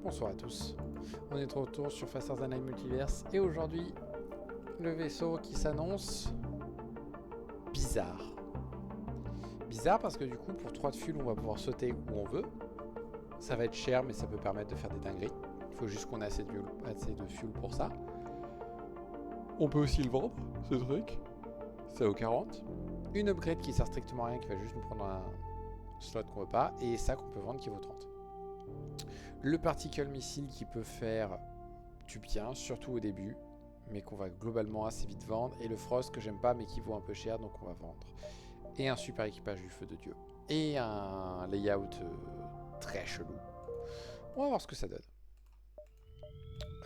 Bonsoir à tous. On est de retour sur Faster Than Light Multiverse et aujourd'hui, le vaisseau qui s'annonce bizarre. Bizarre parce que du coup, pour 3 de fuel, on va pouvoir sauter où on veut. Ça va être cher, mais ça peut permettre de faire des dingueries. Il faut juste qu'on ait assez de fuel pour ça. On peut aussi le vendre, ce truc. Ça vaut 40. Une upgrade qui sert strictement à rien, qui va juste nous prendre un slot qu'on veut pas. Et ça qu'on peut vendre qui vaut 30. Le particle missile qui peut faire du bien, surtout au début, mais qu'on va globalement assez vite vendre. Et le frost que j'aime pas, mais qui vaut un peu cher, donc on va vendre. Et un super équipage du feu de Dieu. Et un layout très chelou. On va voir ce que ça donne.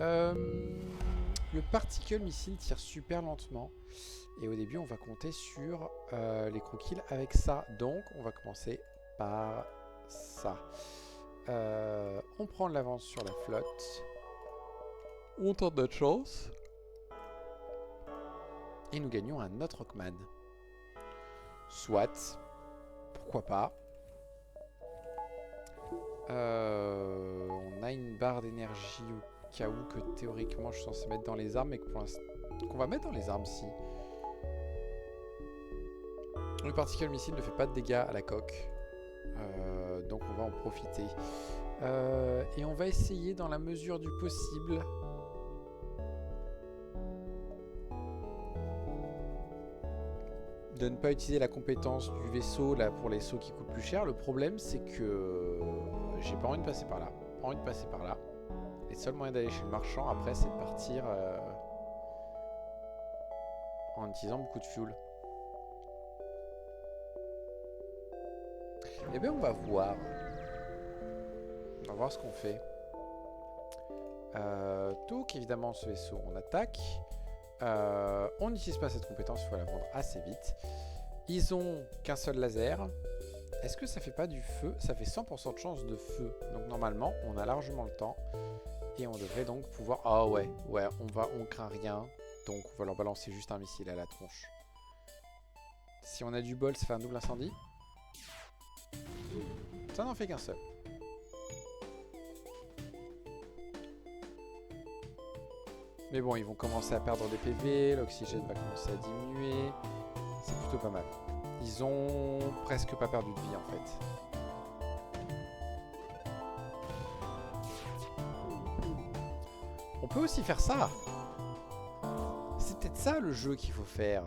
Le particle missile tire super lentement. Et au début, on va compter sur les crew kills avec ça. Donc, on va commencer par ça. On prend de l'avance sur la flotte. On tente notre chance. Et nous gagnons un autre Rockman. Soit. Pourquoi pas. On a une barre d'énergie au cas où que théoriquement je suis censé mettre dans les armes, mais que pour l'instant qu'on va mettre dans les armes si. Le particle missile ne fait pas de dégâts à la coque. Donc on va en profiter. Et on va essayer dans la mesure du possible de ne pas utiliser la compétence du vaisseau là pour les sauts qui coûtent plus cher. Le problème c'est que j'ai pas envie de passer par là. Pas envie de passer par là. Et le seul moyen d'aller chez le marchand après c'est de partir en utilisant beaucoup de fuel. Eh bien on va voir. On va voir ce qu'on fait. Donc évidemment ce vaisseau on attaque. On n'utilise pas cette compétence, il faut la vendre assez vite. Ils ont qu'un seul laser. Est-ce que ça fait pas du feu? Ça fait 100% de chance de feu. Donc normalement on a largement le temps. Et on devrait donc pouvoir... Ah ouais, on craint rien. Donc on va leur balancer juste un missile à la tronche. Si on a du bol, ça fait un double incendie. Ça n'en fait qu'un seul. Mais bon, ils vont commencer à perdre des PV, l'oxygène va commencer à diminuer. C'est plutôt pas mal. Ils ont presque pas perdu de vie en fait. On peut aussi faire ça. C'est peut-être ça le jeu qu'il faut faire.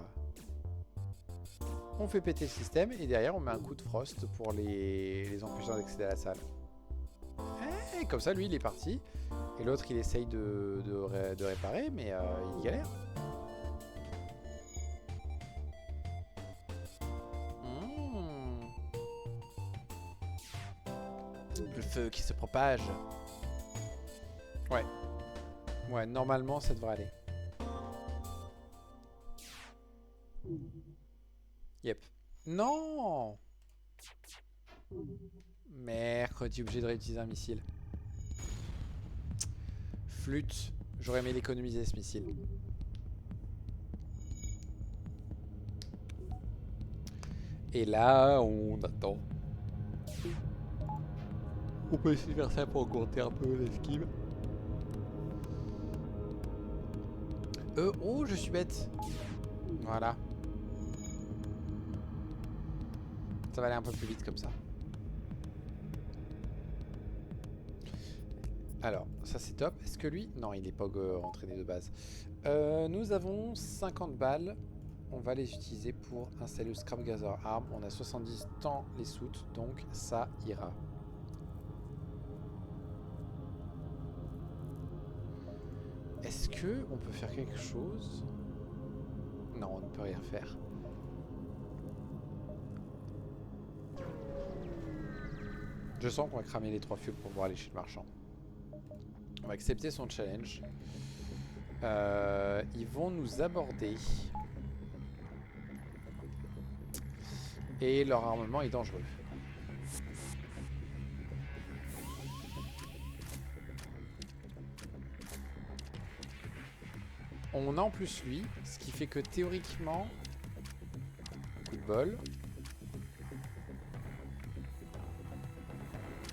On fait péter le système et derrière on met un coup de frost pour les empêcher d'accéder à la salle. Et comme ça lui il est parti. Et l'autre il essaye de réparer mais il galère. Le feu qui se propage. Ouais. Ouais, normalement ça devrait aller. Yep. Non! Mercredi, obligé de réutiliser un missile. Flûte. J'aurais aimé l'économiser ce missile. Et là, on attend. On peut essayer de faire ça pour augmenter un peu l'esquive. Oh, je suis bête. Voilà. Ça va aller un peu plus vite comme ça. Alors, ça c'est top. Est-ce que lui... Non, il n'est pas entraîné de base. Nous avons 50 balles. On va les utiliser pour installer le Scrap Gather Arm. On a 70 temps les soutes, donc ça ira. Est-ce que on peut faire quelque chose? Non, on ne peut rien faire. Je sens qu'on va cramer les 3 fuels pour pouvoir aller chez le marchand. On va accepter son challenge. Ils vont nous aborder. Et leur armement est dangereux. On a en plus lui, ce qui fait que théoriquement... Coup de bol.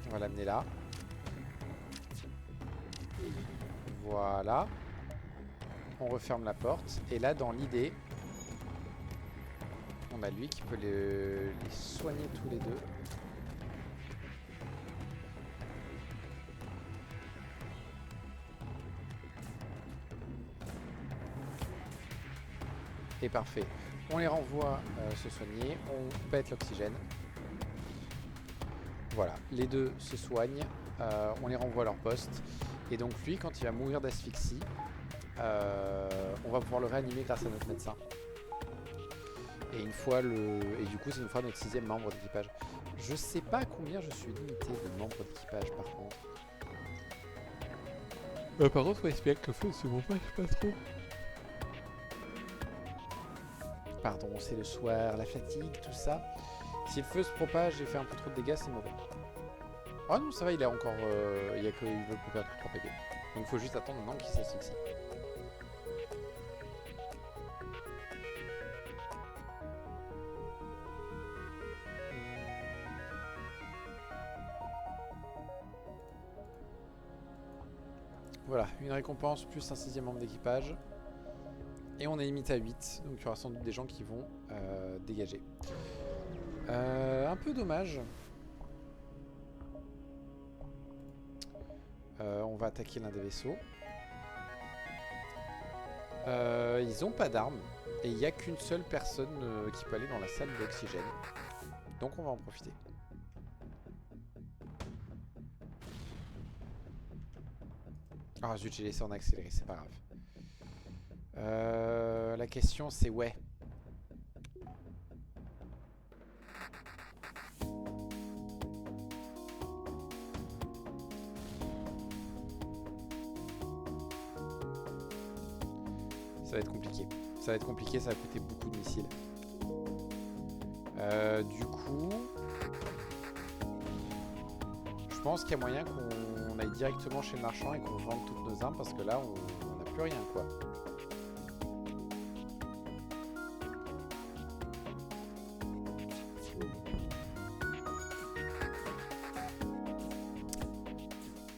On va l'amener là. Voilà. On referme la porte. Et là, dans l'idée, on a lui qui peut les soigner tous les deux. Et parfait. On les renvoie se soigner. On pète l'oxygène. Voilà. Les deux se soignent. On les renvoie à leur poste. Et donc lui, quand il va mourir d'asphyxie, on va pouvoir le réanimer grâce à notre médecin. Et une fois et du coup, c'est une fois notre 6e membre d'équipage. Je sais pas combien je suis limité de membres d'équipage par contre. Par contre, on espère que le feu se propage pas trop. Pardon, c'est le soir, la fatigue, tout ça. Si le feu se propage et fait un peu trop de dégâts, c'est mauvais. Oh non, ça va, il est encore. Il veut plus perdre 3 PV. Donc il faut juste attendre maintenant qu'il s'asphyxie. Voilà, une récompense plus un 6e membre d'équipage. Et on est limité à 8, donc il y aura sans doute des gens qui vont dégager. Un peu dommage. On va attaquer l'un des vaisseaux. Ils n'ont pas d'armes. Et il n'y a qu'une seule personne qui peut aller dans la salle d'oxygène. Donc on va en profiter. Ah zut, j'ai laissé en accéléré, c'est pas grave. La question c'est ouais. Ça va être compliqué. Ça va être compliqué, ça va coûter beaucoup de missiles. Du coup, je pense qu'il y a moyen qu'on aille directement chez le marchand et qu'on vende toutes nos armes parce que là, on n'a plus rien, quoi.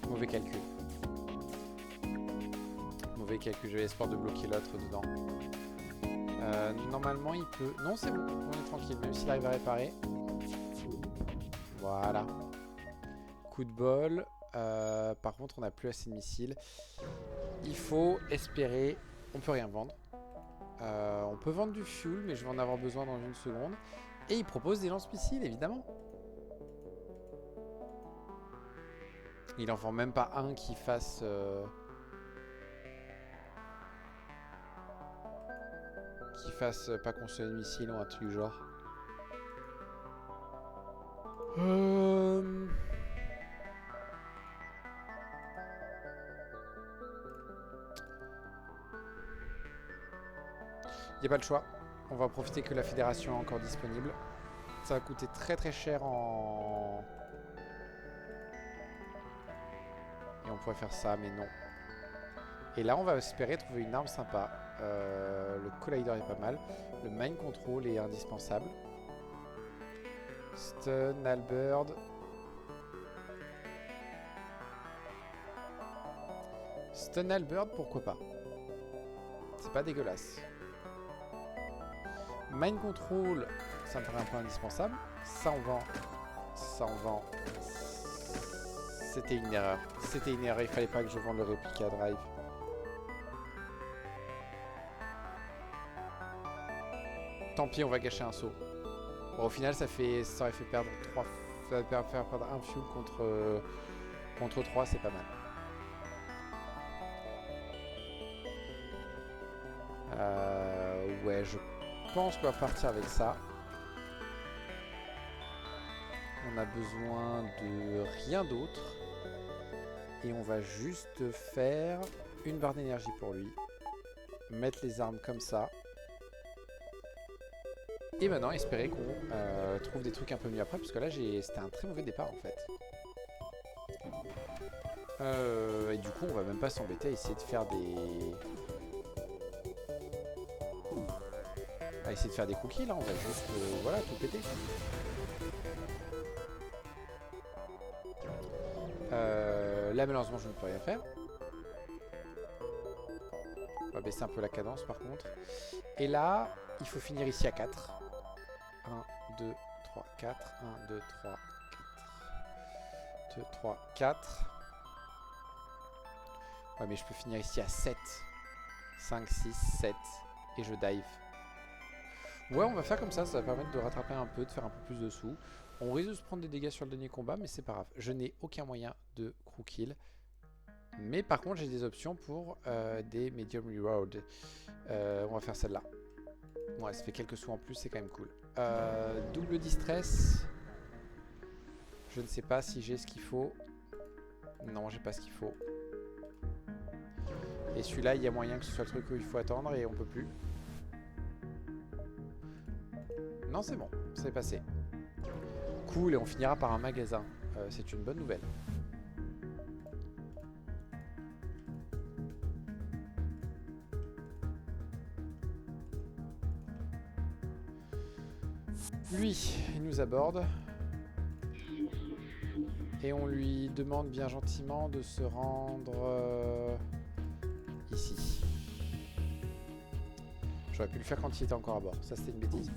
Mauvais calcul. Mauvais calcul, j'avais l'espoir de bloquer l'autre dedans. Normalement, il peut... Non, c'est bon, on est tranquille, même s'il arrive à réparer. Voilà. Coup de bol. Par contre, on n'a plus assez de missiles. Il faut espérer... On peut rien vendre. On peut vendre du fuel, mais je vais en avoir besoin dans une seconde. Et il propose des lance-missiles, évidemment. Il en vend même pas un qui fasse... Qui fasse pas consommer de missiles ou un truc du genre. Il n'y a pas le choix. On va profiter que la fédération est encore disponible. Ça va coûter très très cher en... Et on pourrait faire ça, mais non. Et là, on va espérer trouver une arme sympa. Le Collider est pas mal. Le Mind Control est indispensable. Stun, Halberd. Stun Halberd, pourquoi pas. C'est pas dégueulasse. Mind Control, ça me ferait un point indispensable. Ça, on vend. Ça, on vend. C'était une erreur. C'était une erreur. Il fallait pas que je vende le réplica drive. Tant pis, on va gâcher un saut. Bon, au final, ça aurait fait perdre 3... Ça va faire perdre un fuel contre 3, c'est pas mal. Ouais, je pense qu'on va partir avec ça. On a besoin de rien d'autre. Et on va juste faire une barre d'énergie pour lui. Mettre les armes comme ça. Et maintenant, espérer qu'on trouve des trucs un peu mieux après, parce que là, c'était un très mauvais départ en fait. Et du coup, on va même pas s'embêter à essayer de faire des... À essayer de faire des cookies, là, on va juste, voilà, tout péter. Là, malheureusement, je ne peux rien faire. On va baisser un peu la cadence par contre. Et là, il faut finir ici à 4. 1, 2, 3, 4. 1, 2, 3, 4. 2, 3, 4. Ouais, mais je peux finir ici à 7. 5, 6, 7. Et je dive. Ouais, on va faire comme ça va permettre de rattraper un peu, de faire un peu plus de sous. On risque de se prendre des dégâts sur le dernier combat, mais c'est pas grave. Je n'ai aucun moyen de crew kill. Mais par contre, j'ai des options pour des medium reward. On va faire celle-là. Ouais, ça fait quelques sous en plus, c'est quand même cool. Double distress. Je ne sais pas si j'ai ce qu'il faut. Non, j'ai pas ce qu'il faut. Et celui-là, il y a moyen que ce soit le truc où il faut attendre et on peut plus. Non, c'est bon, c'est passé. Cool, et on finira par un magasin. C'est une bonne nouvelle. Lui, il nous aborde. Et on lui demande bien gentiment de se rendre ici. J'aurais pu le faire quand il était encore à bord. Ça, c'était une bêtise.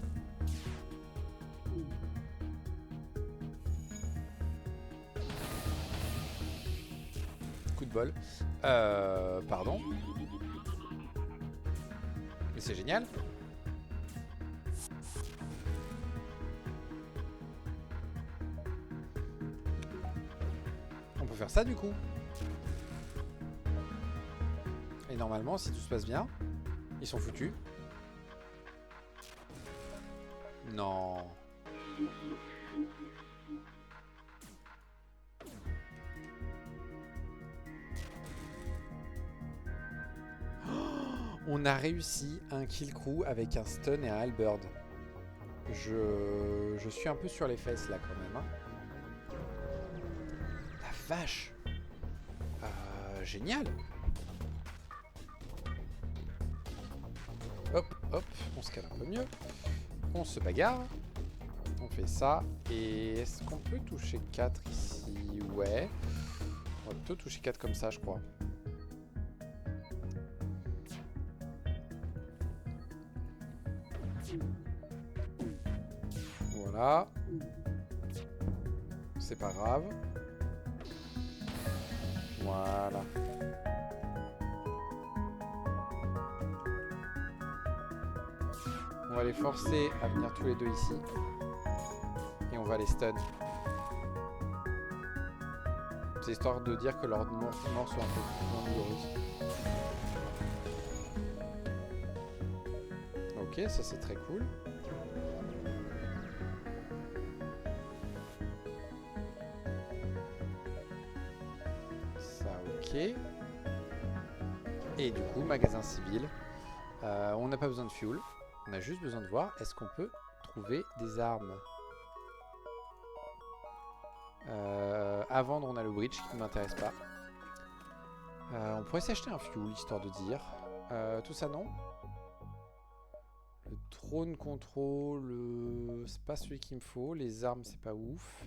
Coup de bol. Pardon. Mais c'est génial. On peut faire ça du coup. Et normalement, si tout se passe bien, ils sont foutus. Non. On a réussi un kill crew avec un stun et un halberd. Je suis un peu sur les fesses là quand même. Hein. La vache. Génial. Hop, hop, on se calme un peu mieux. On se bagarre. On fait ça. Et est-ce qu'on peut toucher 4 ici? Ouais. On va plutôt toucher 4 comme ça, je crois. Voilà. C'est pas grave. Voilà. On va les forcer à venir tous les deux ici. Et on va les stun. C'est histoire de dire que leur mort soit un peu plus moins douloureuse. Ok, ça c'est très cool. Ça, ok. Et du coup, magasin civil. On n'a pas besoin de fuel. On a juste besoin de voir, est-ce qu'on peut trouver des armes. À vendre, on a le bridge qui ne m'intéresse pas. On pourrait s'acheter un fuel, histoire de dire. Tout ça, non. Le drone control, c'est pas celui qu'il me faut. Les armes, c'est pas ouf.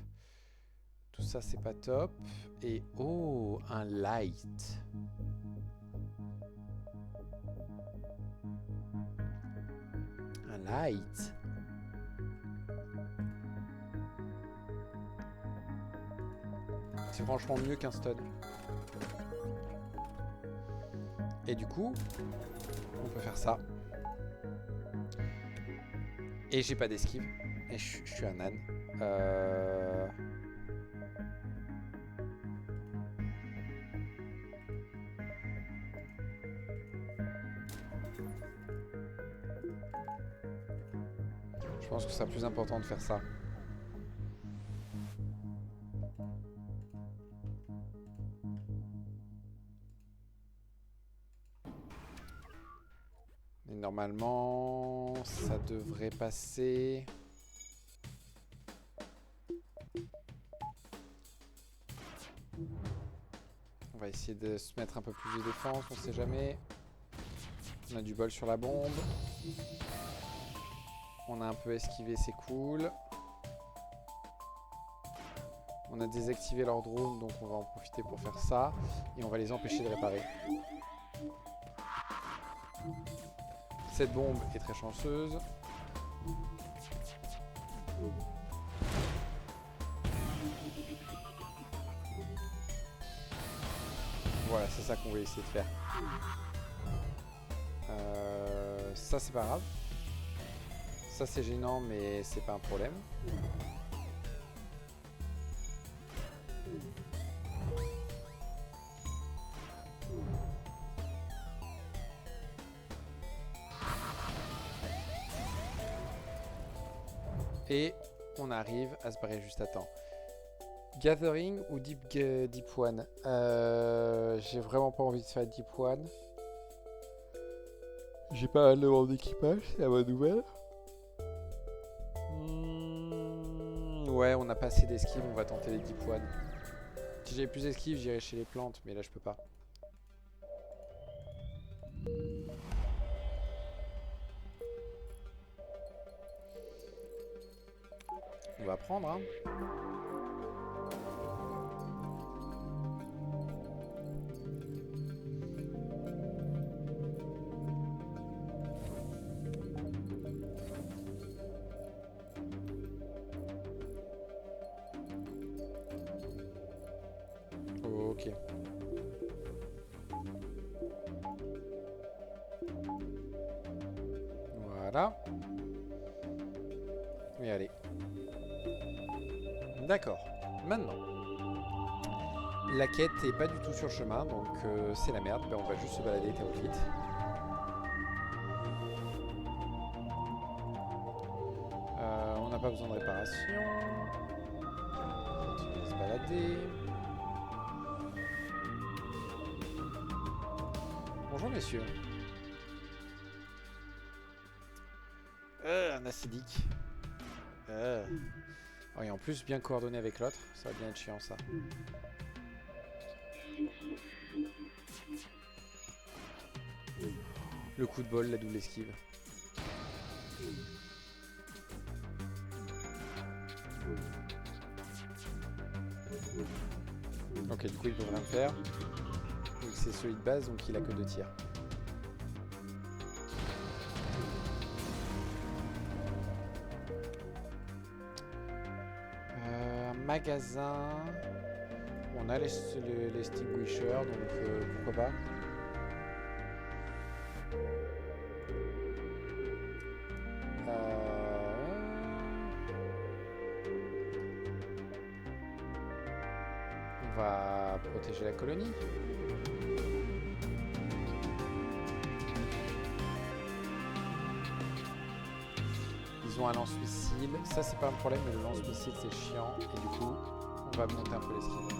Tout ça, c'est pas top. Et oh, un light. Un light. C'est franchement mieux qu'un stun. Et du coup, on peut faire ça. Et j'ai pas d'esquive. Et je suis un âne. Je pense que c'est plus important de faire ça. Et normalement, ça devrait passer. On va essayer de se mettre un peu plus de défense, on sait jamais. On a du bol sur la bombe. On a un peu esquivé, c'est cool. On a désactivé leur drone, donc on va en profiter pour faire ça. Et on va les empêcher de réparer. Cette bombe est très chanceuse. Voilà, c'est ça qu'on va essayer de faire. Ça, c'est pas grave. Ça, c'est gênant, mais c'est pas un problème. Et on arrive à se barrer juste à temps. Gathering ou Deep One. J'ai vraiment pas envie de faire Deep One. J'ai pas le monde d'équipage, c'est la bonne nouvelle. Ouais, on n'a pas assez d'esquive, on va tenter les Deep One. Si j'avais plus d'esquive, j'irais chez les plantes, mais là je peux pas. On va prendre, hein. Ok. Voilà. Et allez. D'accord. Maintenant. La quête est pas du tout sur le chemin, donc c'est la merde. Ben, on va juste se balader Hétéroclite. On n'a pas besoin de réparation. On va se balader. Bonjour messieurs. Un acidique. Oh, et en plus bien coordonné avec l'autre, ça va bien être chiant ça. Le coup de bol, la double esquive. Ok, du coup il peut rien faire. Donc c'est celui de base, donc il a que 2 tirs. Magasin. On a l'extinguisher, donc pourquoi pas. On va protéger la colonie. Ils ont un lance-missile. Ça, c'est pas un problème, mais le lance-missile, c'est chiant. Et du coup, on va monter un peu l'esquive.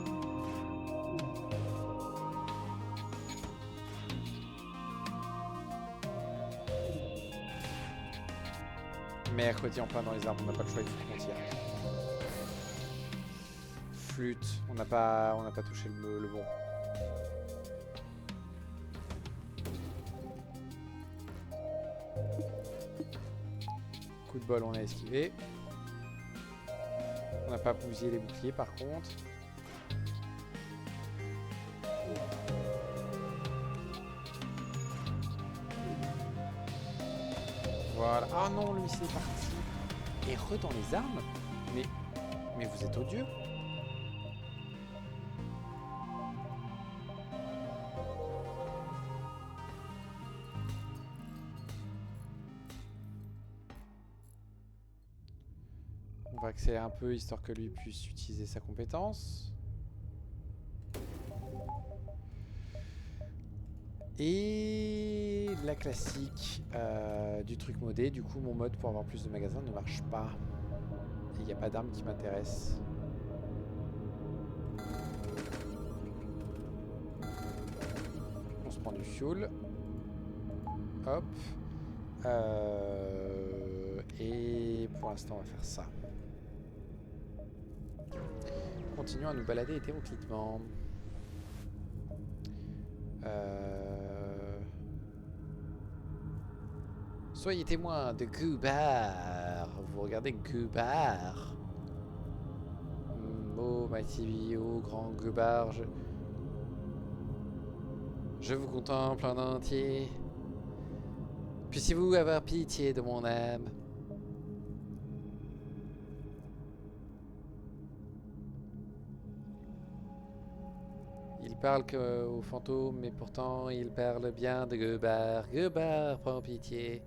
Mercredi en plein dans les arbres, on n'a pas le choix, il faut qu'on tire. Flûte, on n'a pas touché le bon. Coup de bol, on a esquivé. On n'a pas bousillé les boucliers par contre. Voilà. Ah non, le missile est parti. Et re dans les armes. Mais vous êtes odieux. On va accélérer un peu histoire que lui puisse utiliser sa compétence. Et la classique du truc modé. Du coup, mon mode pour avoir plus de magasins ne marche pas. Et il n'y a pas d'arme qui m'intéresse. On se prend du fuel. Hop. Et pour l'instant, on va faire ça. Continuons à nous balader hétéroclitement. Soyez témoins de Gubar. Vous regardez Gubar. Oh, Matibio, grand Gubar. Je vous contemple en entier. Puissiez-vous avoir pitié de mon âme? Il parle aux fantômes, mais pourtant il parle bien de Guebar. Guebar, prends pitié.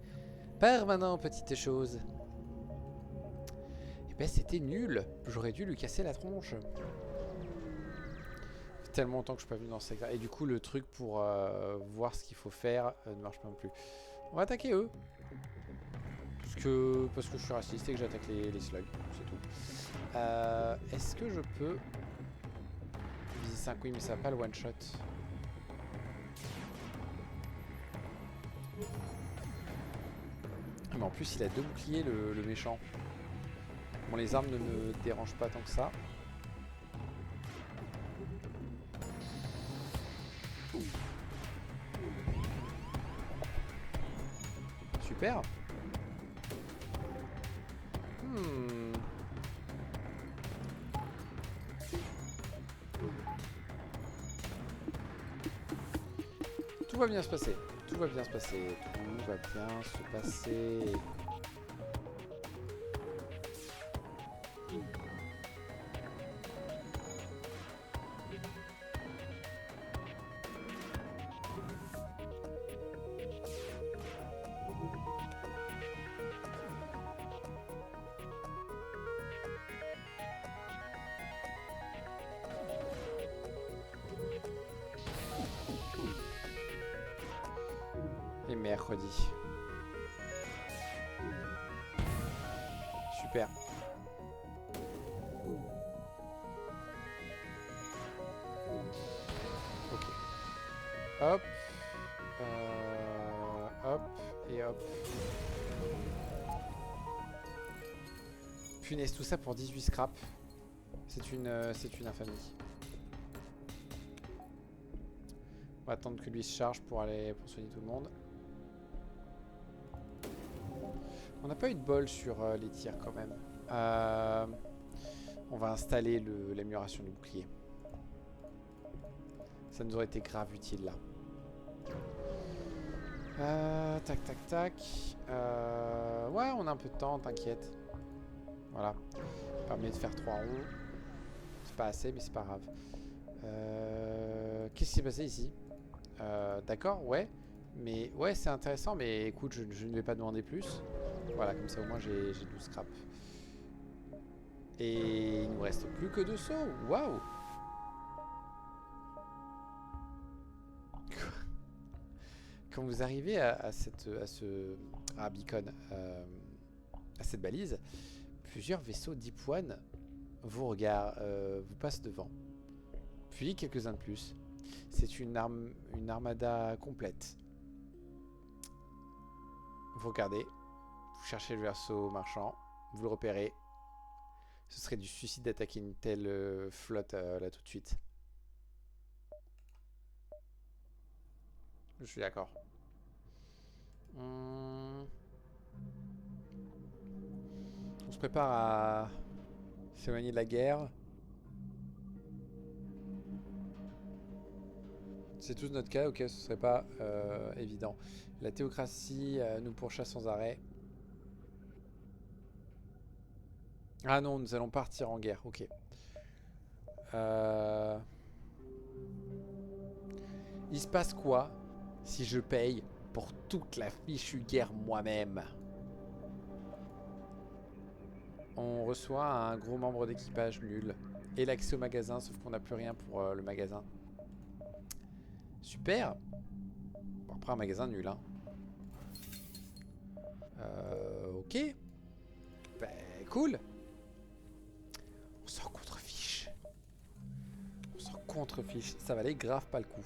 Pars maintenant, petite chose. Eh ben, c'était nul. J'aurais dû lui casser la tronche. Ça fait tellement longtemps que je suis pas venu dans ce secteur. Et du coup, le truc pour voir ce qu'il faut faire ne marche pas non plus. On va attaquer eux. Parce que je suis raciste et que j'attaque les slugs. C'est tout. Est-ce que je peux viser 5? Oui, mais ça va pas le one shot. Mais en plus, il a 2 boucliers, le méchant. Bon, les armes ne me dérangent pas tant que ça. Super. Tout va bien se passer. Tout va bien se passer. Tout va bien se passer. Et mercredi. Super. Ok. Hop. Hop. Et hop. Punaise, tout ça pour 18 scrap. C'est une infamie. On va attendre que lui se charge pour soigner tout le monde. On n'a pas eu de bol sur les tirs quand même. On va installer l'amélioration du bouclier. Ça nous aurait été grave utile là. Tac tac tac. Ouais, on a un peu de temps, t'inquiète. Voilà. Ça permet de faire 3 ronds. C'est pas assez, mais c'est pas grave. Qu'est-ce qui s'est passé ici? D'accord, ouais. Mais ouais, c'est intéressant, mais écoute, je ne vais pas demander plus. Voilà, comme ça au moins j'ai 12 scrap. Et il nous reste plus que 2 sauts. Waouh! Quand vous arrivez à Beacon, à cette balise, plusieurs vaisseaux Deep One vous regardent, vous passent devant. Puis quelques-uns de plus. C'est une armada complète. Vous regardez, vous cherchez le vaisseau marchand, vous le repérez. Ce serait du suicide d'attaquer une telle flotte là tout de suite. Je suis d'accord. On se prépare à s'éloigner de la guerre. C'est tous notre cas, ok, ce serait pas évident. La théocratie nous pourchasse sans arrêt. Ah non, nous allons partir en guerre, ok. Il se passe quoi si je paye pour toute la fichue guerre moi-même? On reçoit un gros membre d'équipage nul. Et l'accès au magasin, sauf qu'on n'a plus rien pour le magasin. Super. Bon, après un magasin nul, hein. Ok. Bah, cool. On sort contre-fiche. On sort contre-fiche. Ça valait grave pas le coup.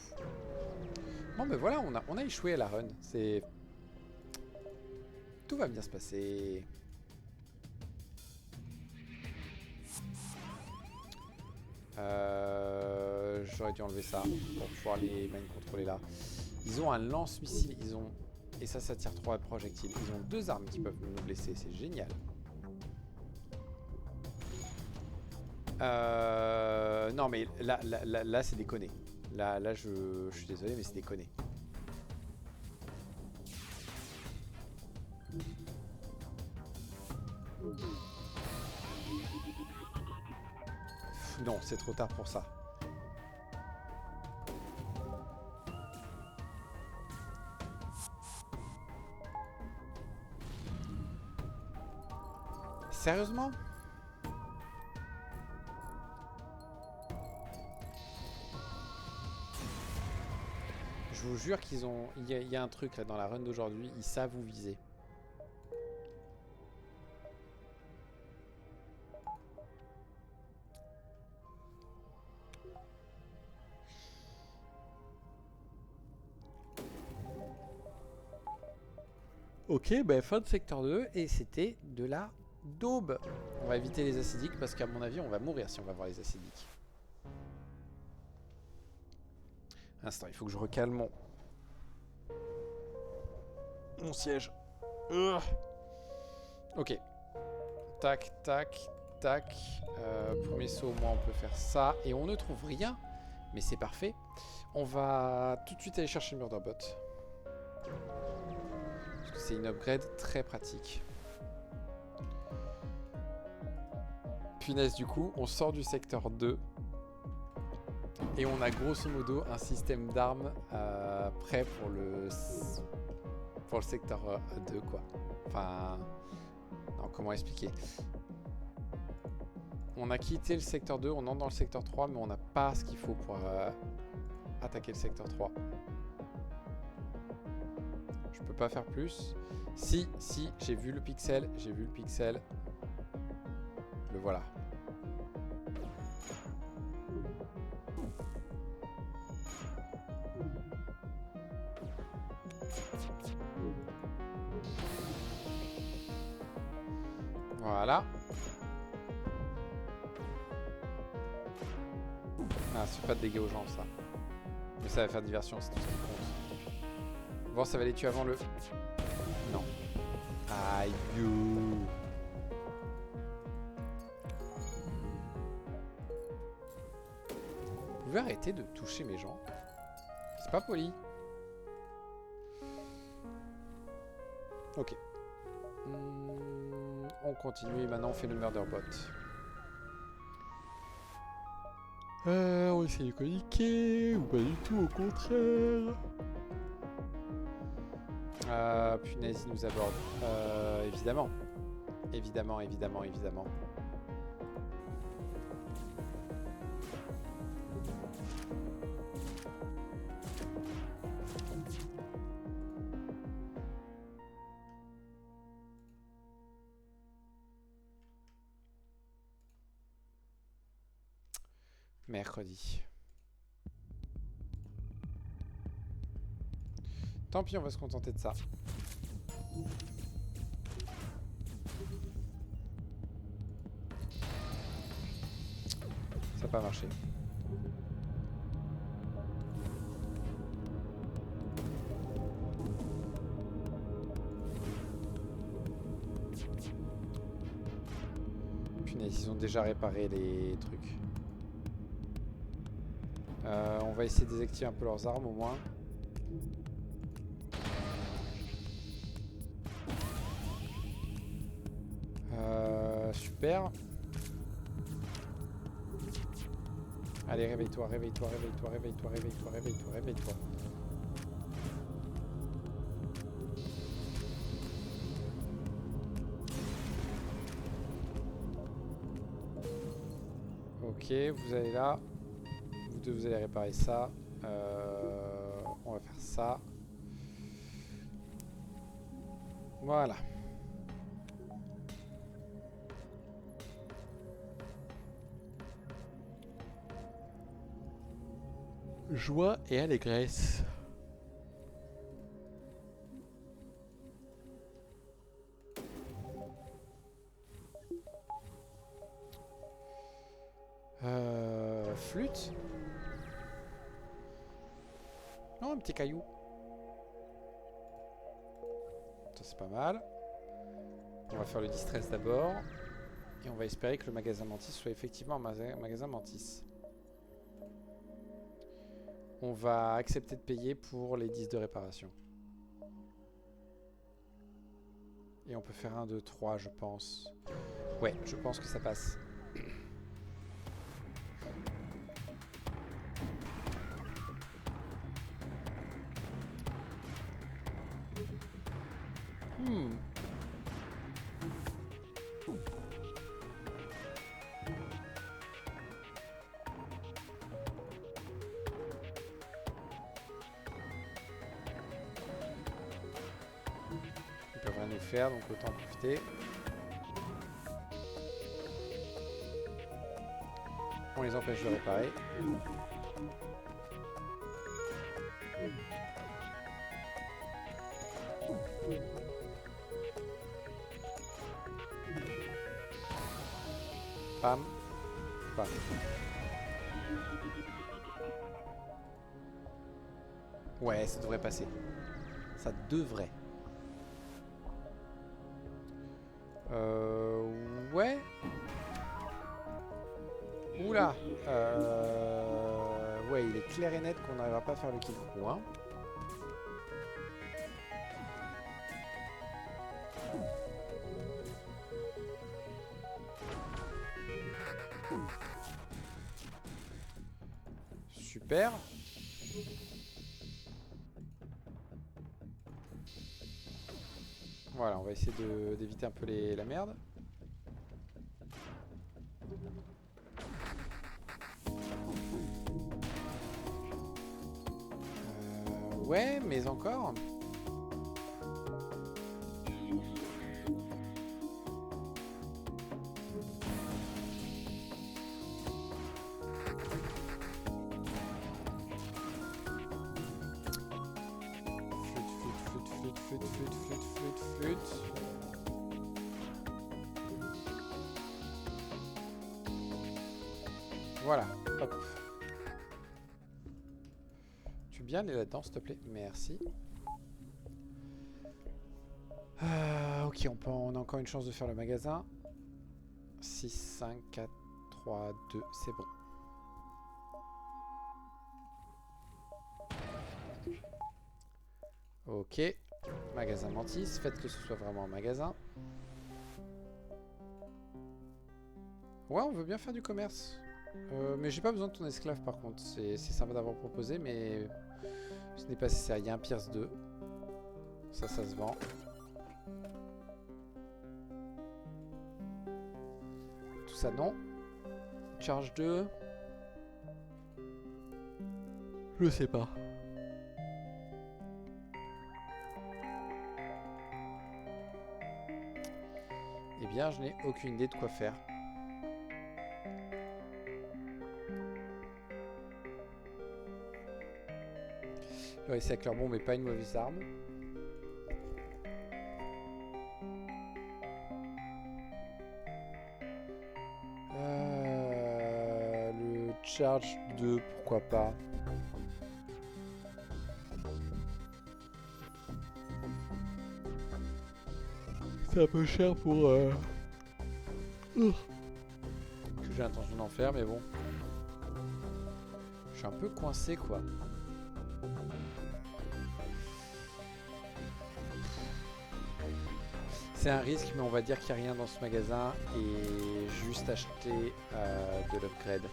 Bon, ben voilà, on a échoué à la run. Tout va bien se passer. J'aurais dû enlever ça pour pouvoir les main contrôler là. Ils ont un lance-missile, et ça tire 3 projectiles. Ils ont 2 armes qui peuvent nous blesser, c'est génial. Non mais là c'est déconné. Là je suis désolé mais c'est déconné. Non, c'est trop tard pour ça. Sérieusement? Je vous jure qu'ils ont... Il y a un truc là dans la run d'aujourd'hui, ils savent où viser. Ok, bah fin de secteur 2 et c'était de la daube. On va éviter les acidiques parce qu'à mon avis on va mourir si on va voir les acidiques. Instant, il faut que je recale mon siège. Ok. Tac, tac, tac. Premier saut, au moins on peut faire ça. Et on ne trouve rien, mais c'est parfait. On va tout de suite aller chercher le Murderbot. Parce que c'est une upgrade très pratique. Punaise, du coup, on sort du secteur 2. Et on a grosso modo un système d'armes prêt pour le secteur 2, quoi. Enfin... Non, comment expliquer? On a quitté le secteur 2, on entre dans le secteur 3, mais on n'a pas ce qu'il faut pour attaquer le secteur 3. Je peux pas faire plus. Si, j'ai vu le pixel, Le voilà. Voilà. Ah, c'est pas de dégâts aux gens, ça. Mais ça va faire diversion, c'est tout ce qui compte. Bon, ça va les tuer avant le... Non. Aïe. Vous pouvez arrêter de toucher mes gens? C'est pas poli. Ok. On continue et maintenant on fait le Murderbot. On essaie de coniquer ou pas du tout, au contraire. Punaise, il nous aborde. Évidemment. Évidemment. Mercredi. Tant pis, on va se contenter de ça. Ça n'a pas marché. Punaise, ils ont déjà réparé les trucs. On va essayer de désactiver un peu leurs armes au moins. Super. Allez, réveille-toi. Ok, vous allez là. Vous deux, vous allez réparer ça. On va faire ça. Voilà. Joie et allégresse. Flûte. Oh, un petit caillou. Ça, c'est pas mal. On va faire le distress d'abord. Et on va espérer que le magasin Mantis soit effectivement un magasin Mantis. On va accepter de payer pour les 10 de réparation. Et on peut faire 1, 2, 3, je pense. Ouais, je pense que ça passe. Ils peuvent rien nous faire, donc autant en profiter. On les empêche de réparer. Bam. Bam. Ouais, ça devrait passer. Ça devrait. Ouais. Oula. Ouais, il est clair et net qu'on n'arrivera pas à faire le kill crew, hein. Super. Voilà, on va essayer d'éviter un peu la merde. Ouais, mais encore. Flûte. Voilà, hop. Tu veux bien aller là-dedans, s'il te plaît? Merci. Ok, on a encore une chance de faire le magasin. 6, 5, 4, 3, 2, c'est bon. Ok. Magasin Mantis, faites que ce soit vraiment un magasin. Ouais, on veut bien faire du commerce. Mais j'ai pas besoin de ton esclave par contre. C'est sympa d'avoir proposé, mais ce n'est pas nécessaire. Il y a un Pierce 2. Ça se vend. Tout ça, non. Charge 2. Je sais pas. Eh bien, je n'ai aucune idée de quoi faire. Le recycler bombe n'est pas une mauvaise arme. Le charge 2, pourquoi pas. C'est un peu cher pour que j'ai l'intention d'en faire, mais bon. Je suis un peu coincé, quoi. C'est un risque, mais on va dire qu'il n'y a rien dans ce magasin et juste acheter de l'upgrade.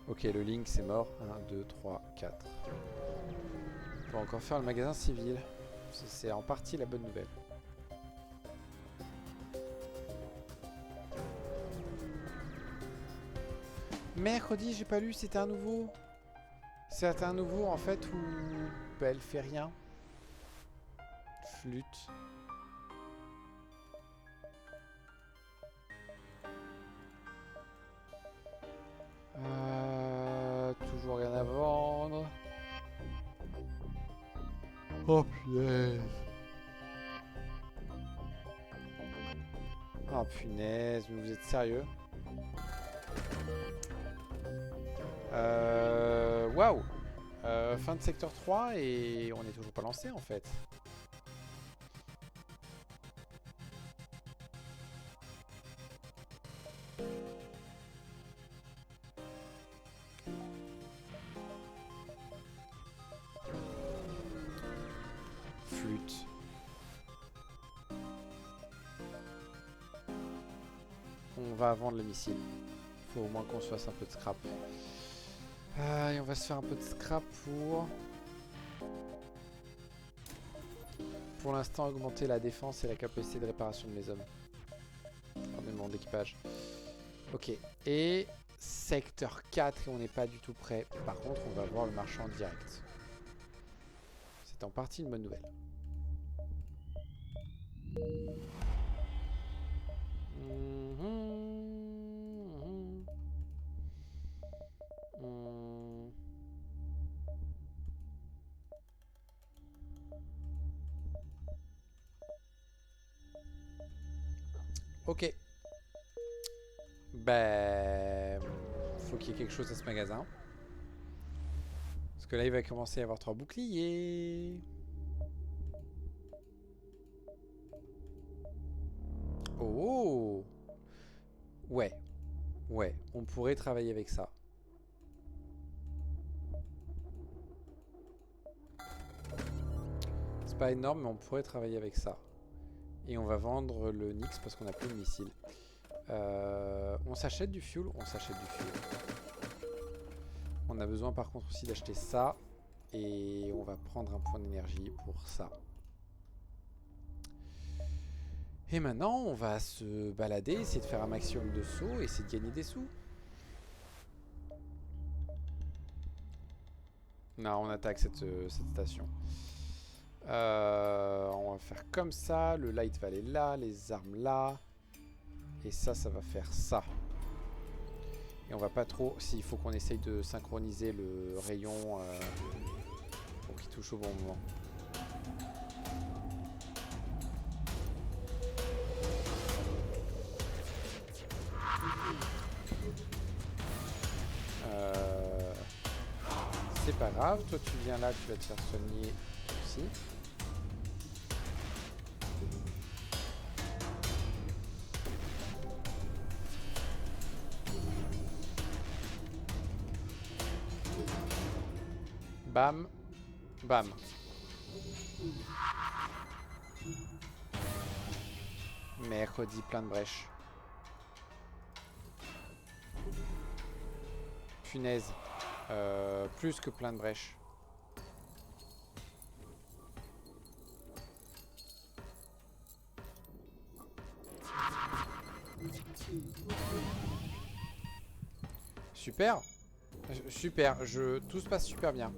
Ok, le link c'est mort. 1, 2, 3, 4. On va encore faire le magasin civil. C'est en partie la bonne nouvelle. Mercredi, j'ai pas lu, c'était un nouveau. C'était un nouveau en fait où bah, elle fait rien. Flûte. Toujours rien à vendre. Oh punaise. Oh punaise, mais vous êtes sérieux? Waouh. Fin de secteur 3 et on n'est toujours pas lancé en fait. on va vendre le missile. Faut au moins qu'on se fasse un peu de scrap. Et on va se faire un peu de scrap pour l'instant augmenter la défense et la capacité de réparation de mes hommes. Pardon, d'équipage. Ok. Et secteur 4 et on n'est pas du tout prêt. Par contre, on va voir le marchand en direct. C'est en partie une bonne nouvelle. Ok. Ben, faut qu'il y ait quelque chose à ce magasin. Parce que là, il va commencer à y avoir 3 boucliers. Oh! Ouais. Ouais, on pourrait travailler avec ça. C'est pas énorme, mais on pourrait travailler avec ça. Et on va vendre le Nyx parce qu'on n'a plus de missiles. On s'achète du fuel? On s'achète du fuel. On a besoin par contre aussi d'acheter ça. Et on va prendre un point d'énergie pour ça. Et maintenant, on va se balader, essayer de faire un maximum de sauts, essayer de gagner des sous. Non, on attaque cette station. On va faire comme ça. Le light va aller là, les armes là. Et ça, ça va faire ça. Et on va pas trop... S'il faut qu'on essaye de synchroniser le rayon pour qu'il touche au bon moment. C'est pas grave. Toi, tu viens là, tu vas te faire soigner aussi. Bam. Bam. Mercredi, plein de brèches. Punaise. Plus que plein de brèches. Super. Super. Tout se passe super bien.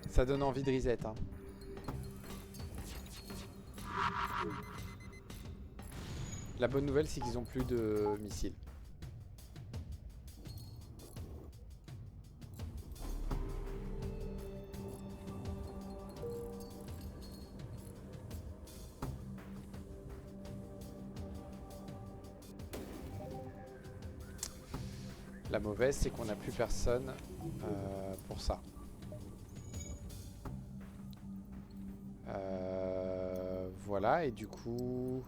Ça donne envie de reset, hein. La bonne nouvelle, c'est qu'ils ont plus de missiles. La mauvaise, c'est qu'on n'a plus personne pour ça. Voilà, et du coup...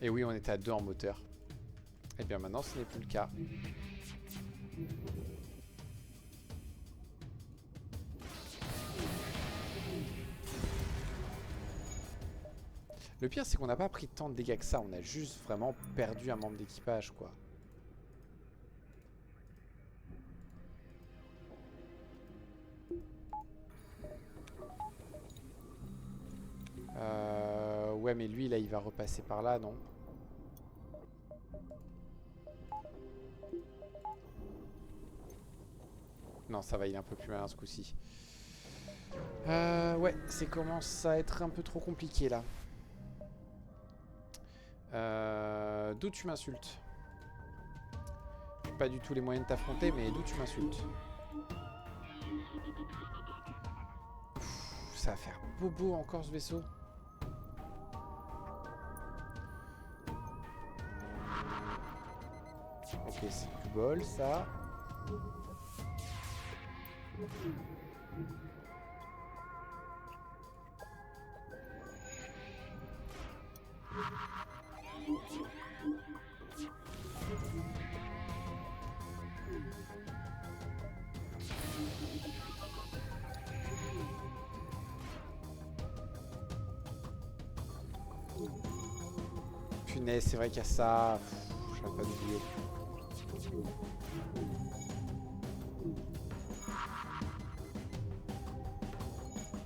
Et oui, on était à 2 en moteur. Et bien maintenant, ce n'est plus le cas. Le pire, c'est qu'on n'a pas pris tant de dégâts que ça. On a juste vraiment perdu un membre d'équipage, quoi. Ouais, mais lui, là, il va repasser par là, non? Non, ça va, il est un peu plus malin ce coup-ci. Ouais, c'est commence à être un peu trop compliqué, là. D'où tu m'insultes? Pas du tout les moyens de t'affronter, mais d'où tu m'insultes? Ça va faire bobo encore ce vaisseau. Ok, c'est du bol, ça. Punaise, c'est vrai qu'il y a ça. Je n'arrête pas d'oublier.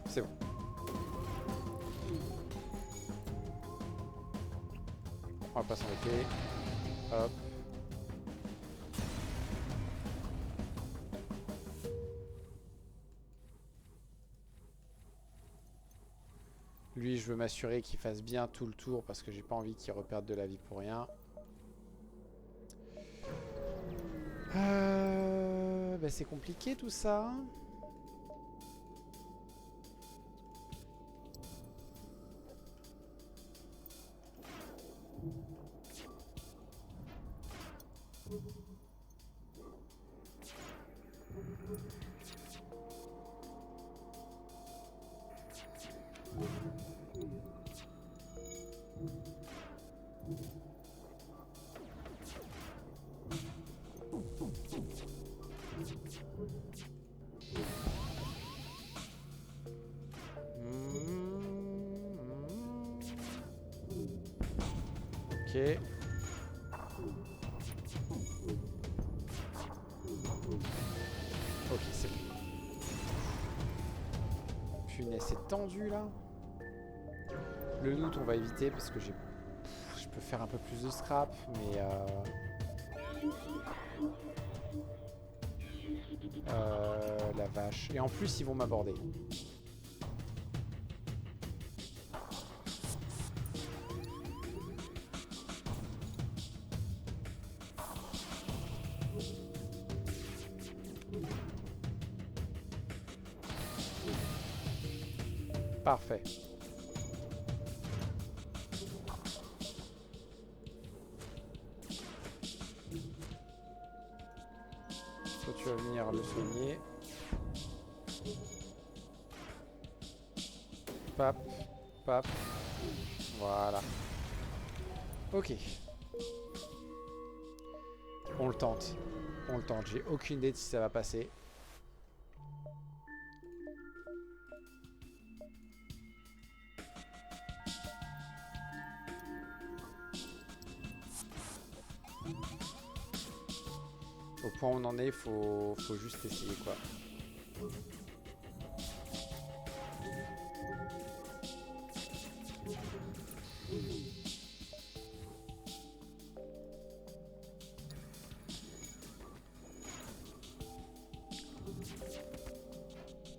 C'est bon. On va pas s'embêter. Hop. Lui, je veux m'assurer qu'il fasse bien tout le tour parce que j'ai pas envie qu'il reperde de la vie pour rien. Bah c'est compliqué tout ça. Ok. Ok, c'est bon. Punaise, c'est tendu là. Le loot, on va éviter parce que je peux faire un peu plus de scrap, mais la vache. Et en plus, ils vont m'aborder. Parfait. Toi, tu vas venir le soigner. Pap, pap. Voilà. Ok. On le tente. On le tente. J'ai aucune idée de si ça va passer. Au point où on en est, faut juste essayer quoi.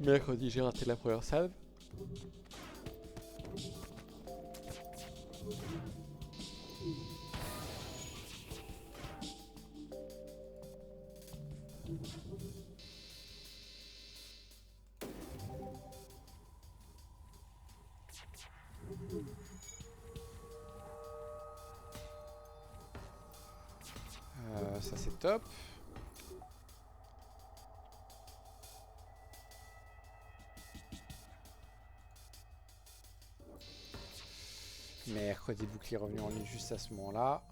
Mercredi, j'ai raté la première salve. Ça c'est top. Mercredi, bouclier revenu en ligne juste à ce moment-là.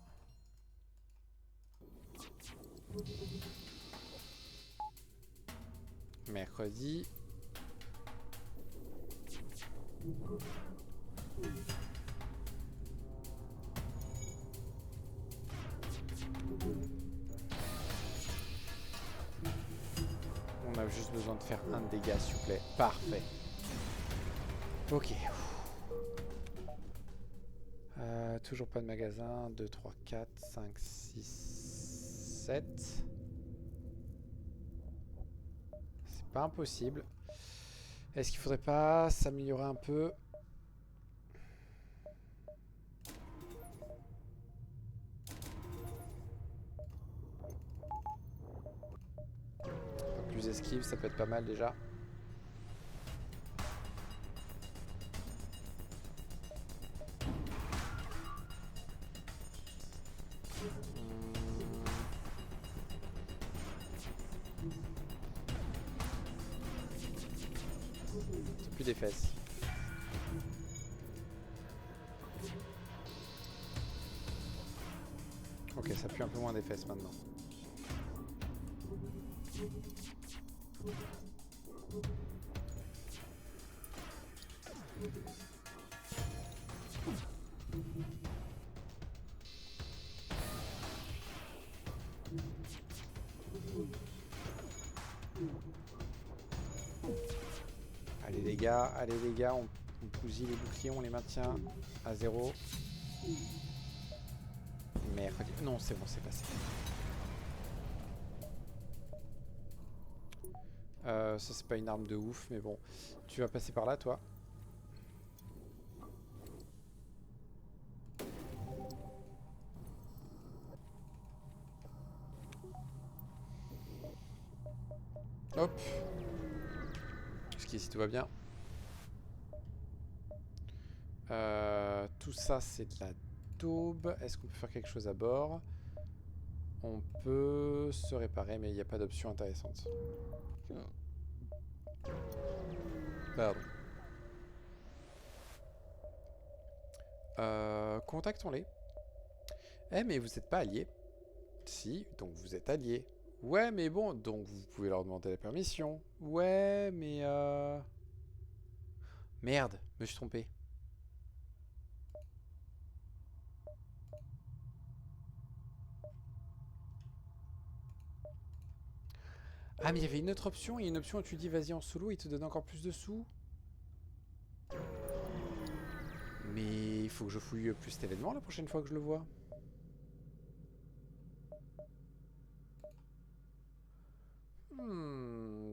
Mercredi. On a juste besoin de faire un dégât, s'il vous plaît. Parfait. Ok. Toujours pas de magasin. 2, 3, 4, 5, 6, 7. C'est pas impossible. Est-ce qu'il faudrait pas s'améliorer un peu? Plus esquive, ça peut être pas mal déjà. C'est plus des fesses. Ok, ça pue un peu moins des fesses maintenant. dégâts. Allez les gars, on bousille les boucliers, on les maintient à 0. Merde. Non, c'est bon, c'est passé. Ça c'est pas une arme de ouf, mais bon. Tu vas passer par là, toi. Hop. Jusqu'ici tout va bien. Tout ça c'est de la daube. Est-ce qu'on peut faire quelque chose à bord? On peut se réparer, mais il n'y a pas d'option intéressante. Pardon. Contactons-les. Eh, mais vous n'êtes pas alliés. Si, donc vous êtes alliés. Ouais, mais bon, donc vous pouvez leur demander la permission. Ouais, mais Merde, me suis trompé. Ah, mais il y avait une autre option. Il y a une option où tu dis vas-y en solo, il te donne encore plus de sous. Mais il faut que je fouille plus cet événement la prochaine fois que je le vois.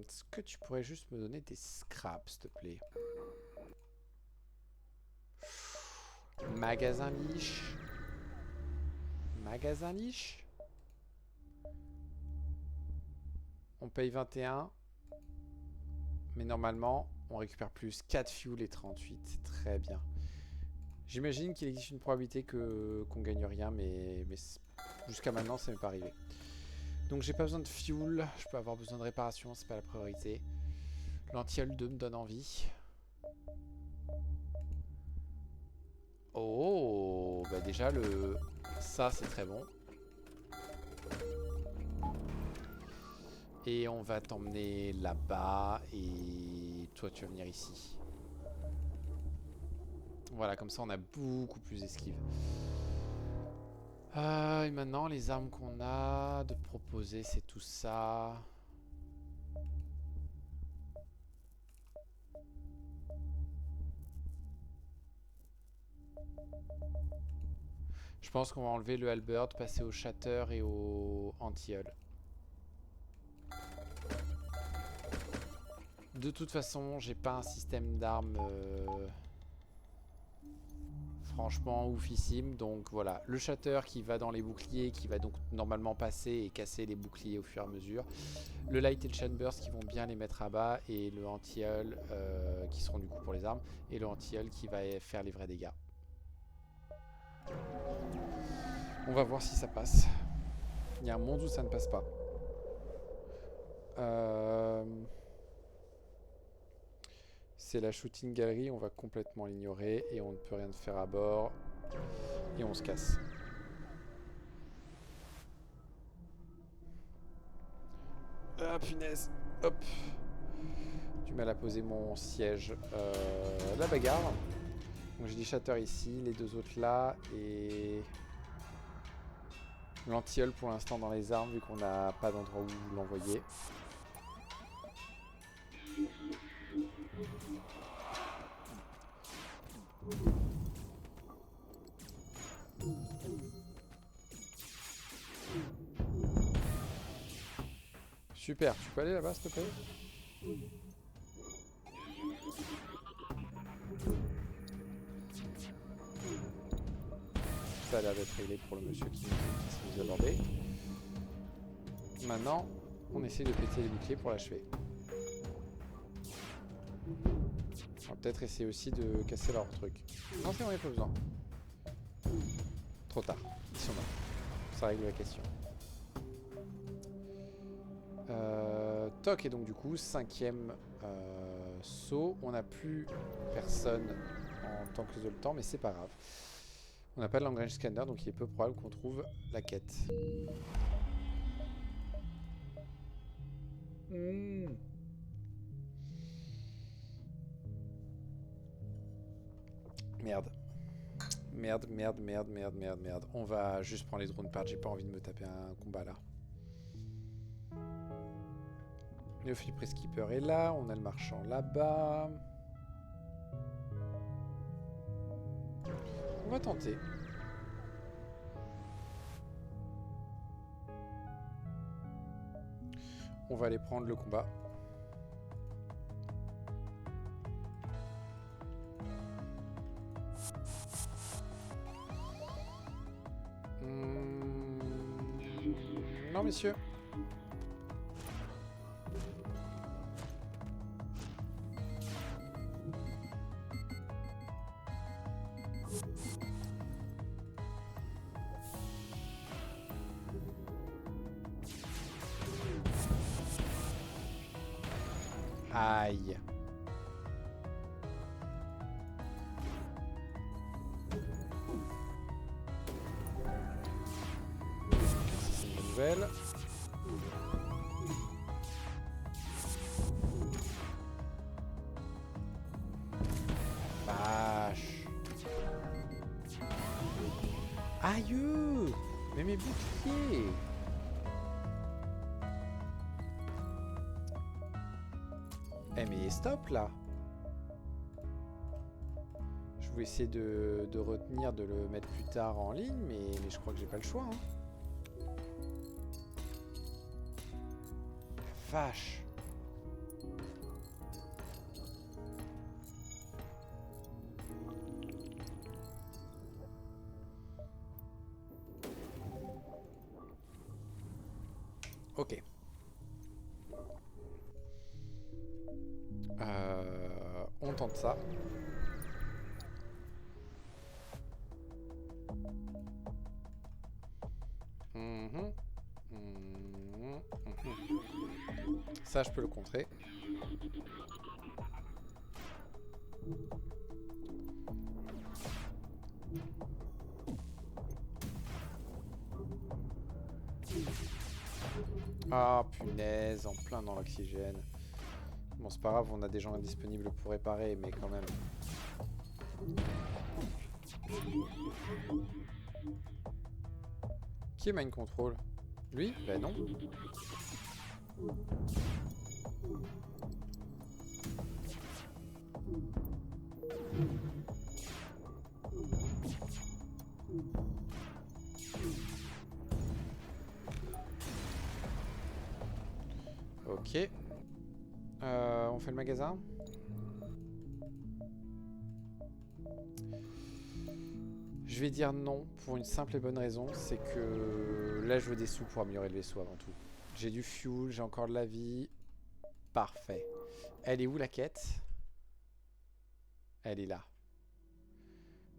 Est-ce que tu pourrais juste me donner des scraps, s'il te plaît? Magasin liche. Magasin liche. On paye 21. Mais normalement, on récupère plus 4 fuel et 38. Très bien. J'imagine qu'il existe une probabilité qu'on gagne rien, mais jusqu'à maintenant, ça m'est pas arrivé. Donc j'ai pas besoin de fuel, je peux avoir besoin de réparation, c'est pas la priorité. L'antiol 2 me donne envie. Oh, bah déjà ça c'est très bon. Et on va t'emmener là-bas et toi tu vas venir ici. Voilà, comme ça on a beaucoup plus d'esquive. Et maintenant les armes qu'on a de proposer c'est tout ça. Je pense qu'on va enlever le halberd, passer au shatter et au anti-hull. De toute façon, j'ai pas un système d'armes franchement oufissime. Donc voilà, le shatter qui va dans les boucliers, qui va donc normalement passer et casser les boucliers au fur et à mesure. Le light et le chainburst qui vont bien les mettre à bas. Et le anti-hull qui seront du coup pour les armes. Et le anti-hull qui va faire les vrais dégâts. On va voir si ça passe. Il y a un monde où ça ne passe pas. C'est la shooting gallery, on va complètement l'ignorer et on ne peut rien faire à bord. Et on se casse. Ah punaise. Hop. Du mal à poser mon siège. La bagarre. Donc j'ai des shatters ici, les deux autres là. Et l'anti-hull pour l'instant dans les armes vu qu'on n'a pas d'endroit où l'envoyer. Super, tu peux aller là-bas s'il te plaît? Ça a l'air d'être réglé pour le monsieur qui nous a abordé. Maintenant, on essaie de péter les boucliers pour l'achever. On va peut-être essayer aussi de casser leur truc. Non, c'est bon, il n'y a pas besoin. Trop tard, ils sont morts. Ça règle la question. Toc, et donc du coup, 5e saut. On n'a plus personne en tant que zoltan, mais c'est pas grave. On n'a pas de long range scanner, donc il est peu probable qu'on trouve la quête. Merde. Merde. On va juste prendre les drones part, j'ai pas envie de me taper un combat là. Le flip skipper est là, on a le marchand là-bas. On va tenter. On va aller prendre le combat. Non, messieurs. Aïe. C'est une nouvelle. Vache. Aïe. Mais mes boucliers. Eh mais stop là. Je voulais essayer de retenir, de le mettre plus tard en ligne, mais je crois que j'ai pas le choix. Hein. Vache. Ok. On tente ça. Ça, je peux le contrer. Ah, punaise, en plein dans l'oxygène. Bon, c'est pas grave, on a des gens indisponibles pour réparer, mais quand même. Qui est Mind Control? Lui? Ben non. Ok. On fait le magasin. Je vais dire non pour une simple et bonne raison, c'est que là je veux des sous pour améliorer le vaisseau avant tout. J'ai du fuel, j'ai encore de la vie. Parfait. Elle est où la quête? Elle est là.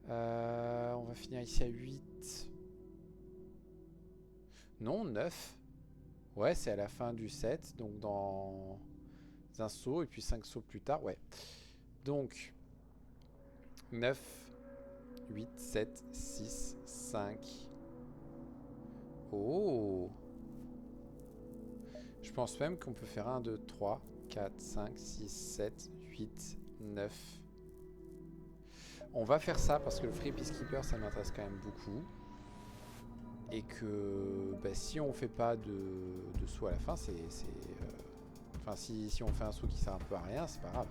On va finir ici à 8. Non, 9. Ouais, c'est à la fin du set, donc dans un saut, et puis 5 sauts plus tard, ouais. Donc, 9, 8, 7, 6, 5. Oh! Je pense même qu'on peut faire 1, 2, 3, 4, 5, 6, 7, 8, 9. On va faire ça parce que le Free Peacekeeper, ça m'intéresse quand même beaucoup. Et que bah, si on fait pas de saut à la fin, c'est enfin, si on fait un saut qui sert un peu à rien, c'est pas grave.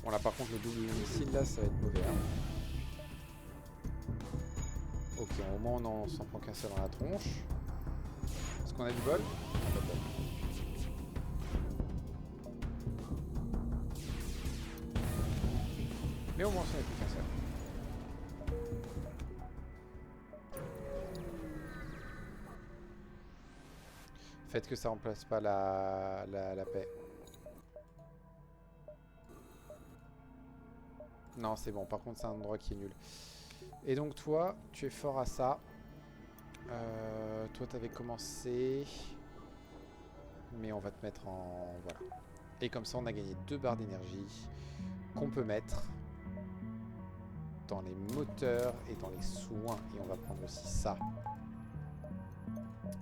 Bon là par contre le double missile là ça va être mauvais. Hein. Ok, au moins on s'en prend qu'un seul dans la tronche. Est-ce qu'on a du bol? Pas de bol. Mais au moins ça n'est plus qu'un seul. Faites que ça remplace pas la paix. Non, c'est bon. Par contre, c'est un endroit qui est nul. Et donc, toi, tu es fort à ça. Toi, t'avais commencé. Mais on va te mettre en... Voilà. Et comme ça, on a gagné 2 barres d'énergie qu'on peut mettre dans les moteurs et dans les soins. Et on va prendre aussi ça.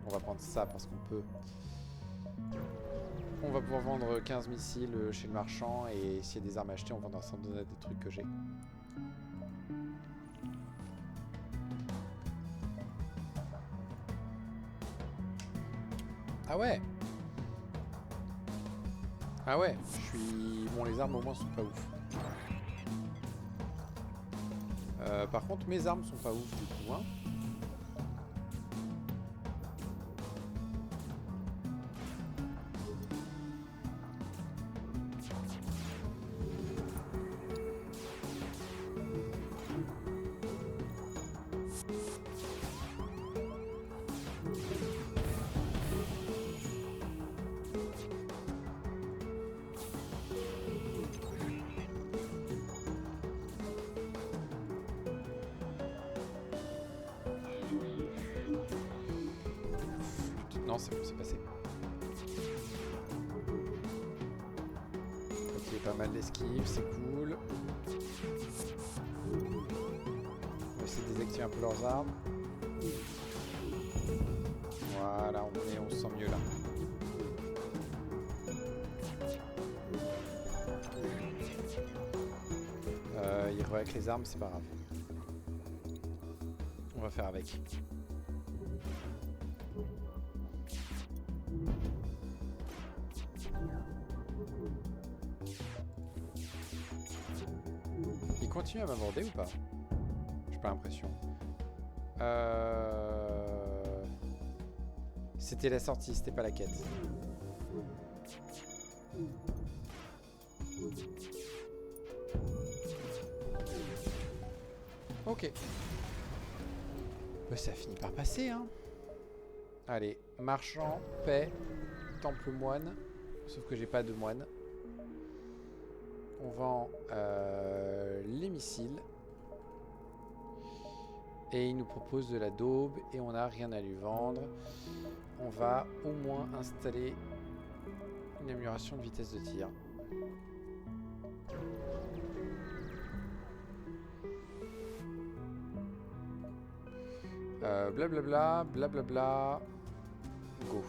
On va prendre ça parce qu'on peut... On va pouvoir vendre 15 missiles chez le marchand et s'il y a des armes achetées, on vendra sans doute des trucs que j'ai. Ah ouais. Ah ouais, je suis... Bon, les armes au moins sont pas ouf. Par contre, mes armes sont pas ouf du coup, hein. Non, c'est bon, c'est passé. Ok, pas mal d'esquive, c'est cool. On va essayer de désactiver un peu leurs armes. Voilà, on se sent mieux là. Il revient avec les armes, c'est pas grave. On va faire avec. Il continue à m'aborder ou pas? J'ai pas l'impression. C'était la sortie, c'était pas la quête. Ok. Bah, ça finit par passer, hein. Allez, marchand, paix, temple moine. Sauf que j'ai pas de moine. On vend les missiles. Et il nous propose de la daube et on n'a rien à lui vendre. On va au moins installer une amélioration de vitesse de tir. Blablabla, blablabla. Go.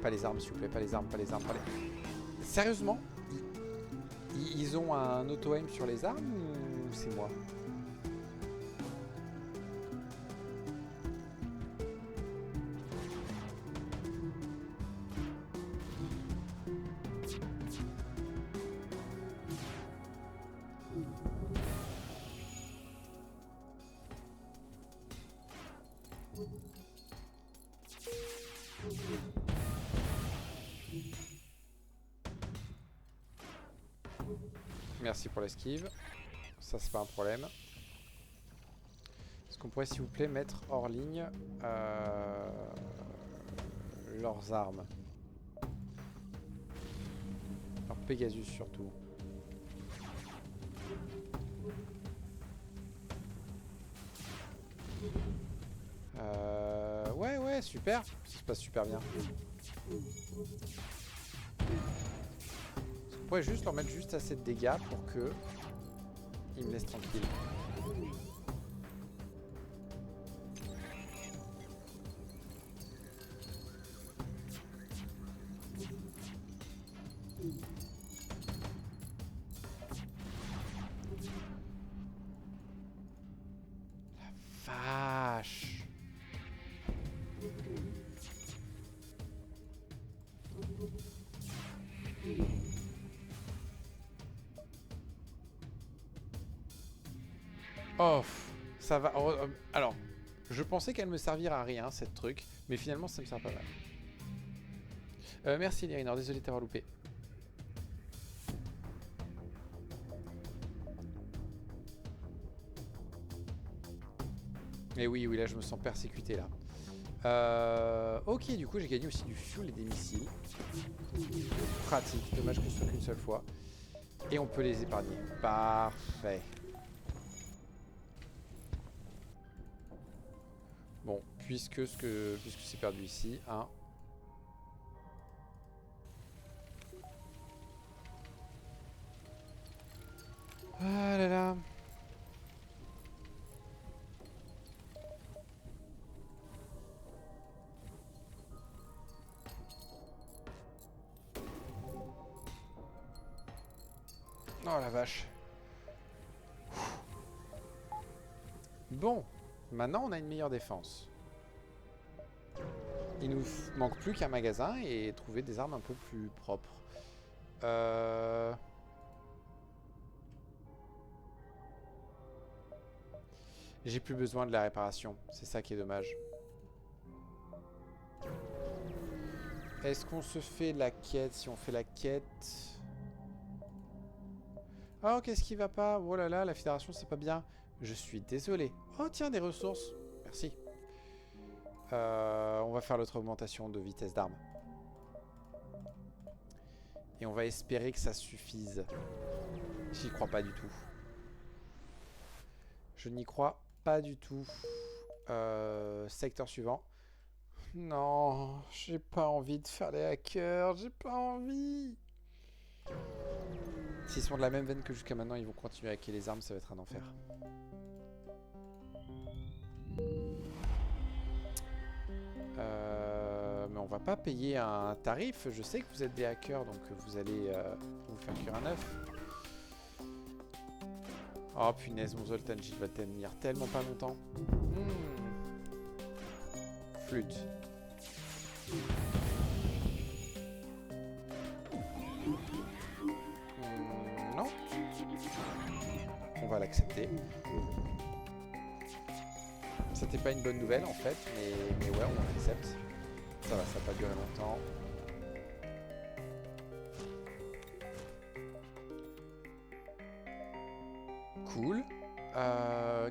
Pas les armes, s'il vous plaît, pas les armes, pas les armes, pas les... Sérieusement? Ils ont un auto-aim sur les armes ou c'est moi? Merci pour l'esquive. Ça, c'est pas un problème. Est-ce qu'on pourrait, s'il vous plaît, mettre hors ligne leurs armes? Alors, Pegasus surtout. Ouais, super. Ça se passe super bien. On pourrait juste leur mettre juste assez de dégâts pour que ils me laissent tranquille. La vache. Oh, ça va. Alors, je pensais qu'elle me servirait à rien, cette truc, mais finalement, ça me sert pas mal. Merci, Lyrinor, désolé de t'avoir loupé. Et oui, là, je me sens persécuté, là. Ok, du coup, j'ai gagné aussi du fuel et des missiles. Pratique, dommage que ce soit qu'une seule fois. Et on peut les épargner. Parfait. Bon, puisque c'est perdu ici, hein. Ah là là. Oh la vache. Bon, maintenant on a une meilleure défense. Il nous manque plus qu'un magasin et trouver des armes un peu plus propres. J'ai plus besoin de la réparation. C'est ça qui est dommage. Est-ce qu'on se fait la quête? Si on fait la quête... Oh, qu'est-ce qui va pas? Oh là là, la fédération, c'est pas bien. Je suis désolé. Oh, tiens, des ressources. Merci. On va faire l'autre augmentation de vitesse d'arme. Et on va espérer que ça suffise. J'y crois pas du tout. Je n'y crois pas du tout. Secteur suivant. Non, j'ai pas envie de faire les hackers. J'ai pas envie. S'ils sont de la même veine que jusqu'à maintenant, ils vont continuer à hacker les armes. Ça va être un enfer. Mais on va pas payer un tarif. Je sais que vous êtes des hackers, donc vous allez vous faire cuire un œuf. Oh punaise, mon Zoltanji va tenir tellement pas longtemps. Flûte. Non. On va l'accepter. C'était pas une bonne nouvelle en fait, mais ouais, on l'accepte. Ça va pas durer longtemps. Cool.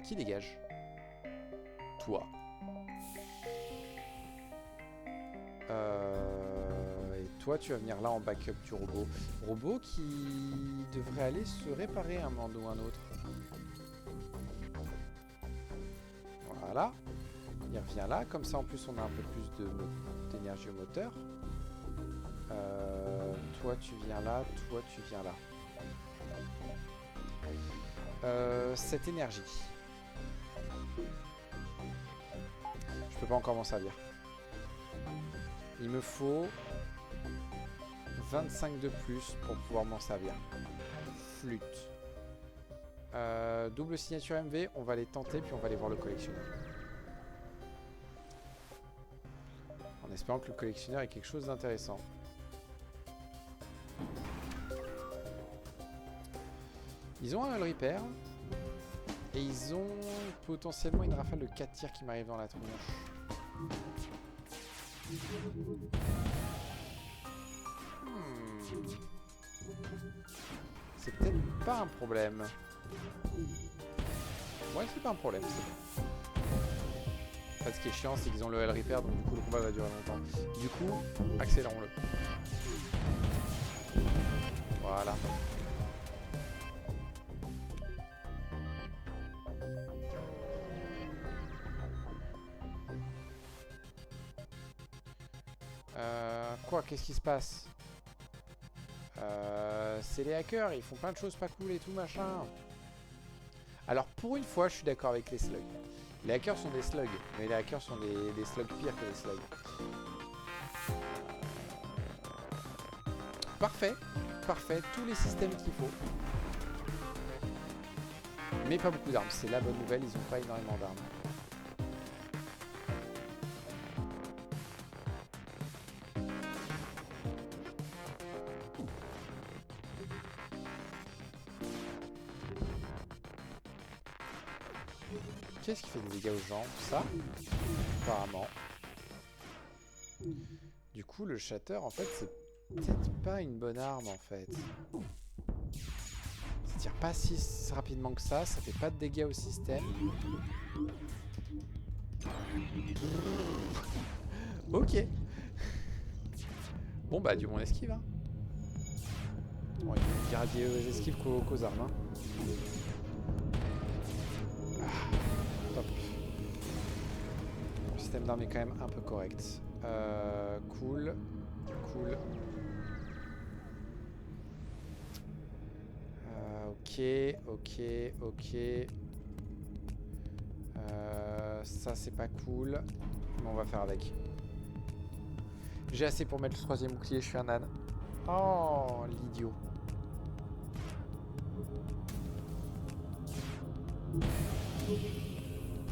Qui dégage? Toi. Et toi, tu vas venir là en backup du robot. Robot qui devrait aller se réparer un moment ou un autre. Voilà. Il revient là. Comme ça, en plus, on a un peu plus d'énergie au moteur. Toi, tu viens là. Toi, tu viens là. Cette énergie. Je peux pas encore m'en servir. Il me faut 25 de plus pour pouvoir m'en servir. Flûte. Double signature MV, on va les tenter puis on va aller voir le collectionneur. En espérant que le collectionneur ait quelque chose d'intéressant. Ils ont un hull repair. Et ils ont potentiellement une rafale de 4 tirs qui m'arrive dans la tronche. C'est peut-être pas un problème. Ouais, c'est pas un problème. En fait, ce qui est chiant, c'est qu'ils ont le hull repair, donc du coup, le combat va durer longtemps. Du coup, accélérons-le. Voilà. Quoi? Qu'est-ce qui se passe? C'est les hackers, ils font plein de choses pas cool et tout machin. Alors pour une fois, je suis d'accord avec les slugs. Les hackers sont des slugs, mais les hackers sont des slugs pires que les slugs. Parfait, parfait, tous les systèmes qu'il faut. Mais pas beaucoup d'armes, c'est la bonne nouvelle, ils ont pas énormément d'armes. Qu'est-ce qui fait des dégâts aux gens? Ça, apparemment. Du coup, le shatter, en fait, c'est peut-être pas une bonne arme, en fait. Ça tire pas si rapidement que ça fait pas de dégâts au système. Ok. Bon, bah, du bon esquive, hein. Bon, il irradie aux esquives qu'aux armes, hein. Le système d'armes est quand même un peu correct. Cool. Cool. Ok. Ça, c'est pas cool. Mais on va faire avec. J'ai assez pour mettre le troisième bouclier, je suis un âne. Oh, l'idiot.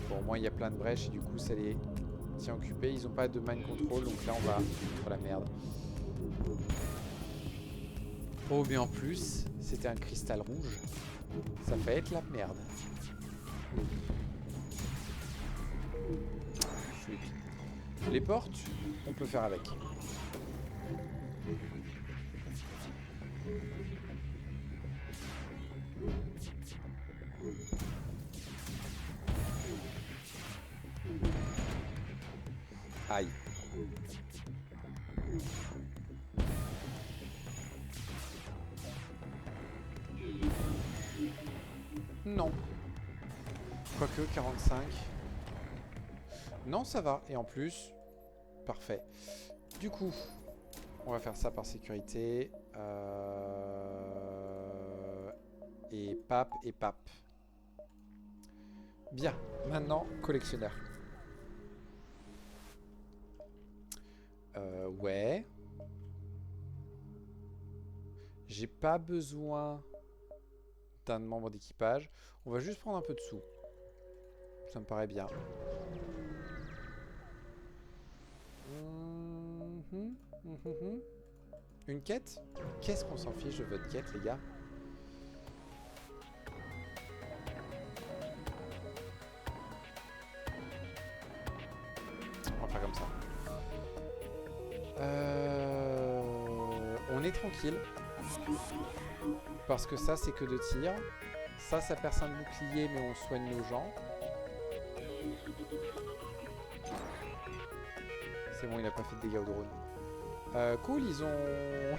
Bon, moi, il y a plein de brèches et du coup, ça les Tiens, occupé. Ils ont pas de mind control, donc là on va foutre la merde. Oh, mais en plus, c'était un cristal rouge. Ça fait être la merde. Chouette. Les portes, on peut faire avec. Aïe. Non. Quoique, 45. Non, ça va. Et en plus, parfait. Du coup, on va faire ça par sécurité. Et pape et pape. Bien. Maintenant, collectionneur. Ouais. J'ai pas besoin d'un membre d'équipage. On va juste prendre un peu de sous. Ça me paraît bien. Une quête? Qu'est-ce qu'on s'en fiche de votre quête, les gars? On va faire comme ça. On est tranquille. Parce que ça, c'est que de tir. Ça perce un bouclier, mais on soigne nos gens. C'est bon, il a pas fait de dégâts au drone. Cool, ils ont...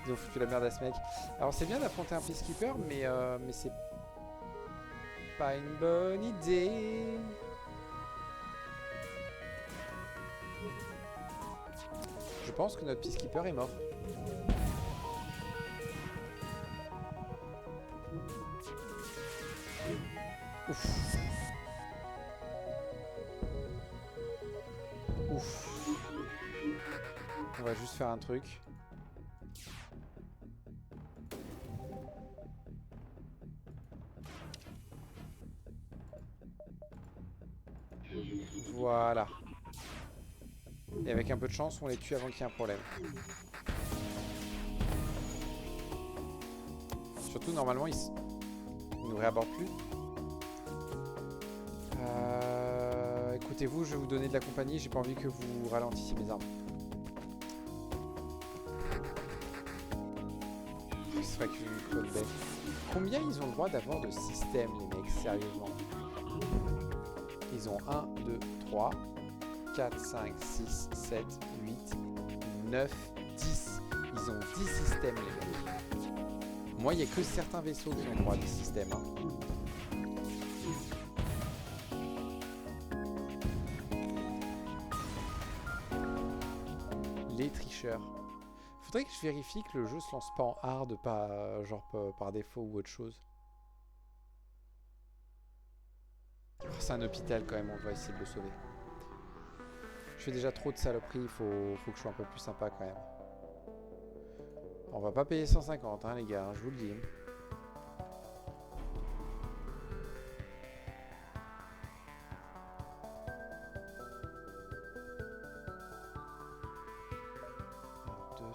ils ont foutu la merde à ce mec. Alors, c'est bien d'affronter un peacekeeper, mais c'est pas une bonne idée. Je pense que notre peacekeeper est mort. Ouf. Ouf. On va juste faire un truc. Voilà. Et avec un peu de chance, on les tue avant qu'il y ait un problème. Surtout, normalement, ils nous réabordent plus. Écoutez-vous, je vais vous donner de la compagnie. J'ai pas envie que vous ralentissiez mes armes. Ce serait qu'une clone bête. Combien ils ont le droit d'avoir de système, les mecs, sérieusement? Ils ont 1, 2, 3, 4, 5, 6, 7, 8, 9, 10. Ils ont 10 systèmes, les mecs. Moi, il n'y a que certains vaisseaux qui ont le droit à des systèmes. Hein. Les tricheurs. Faudrait que je vérifie que le jeu se lance pas en hard, pas genre par défaut ou autre chose. Oh, c'est un hôpital quand même, on va essayer de le sauver. Je fais déjà trop de saloperies, il faut que je sois un peu plus sympa quand même. On va pas payer 150 hein les gars, hein, je vous le dis.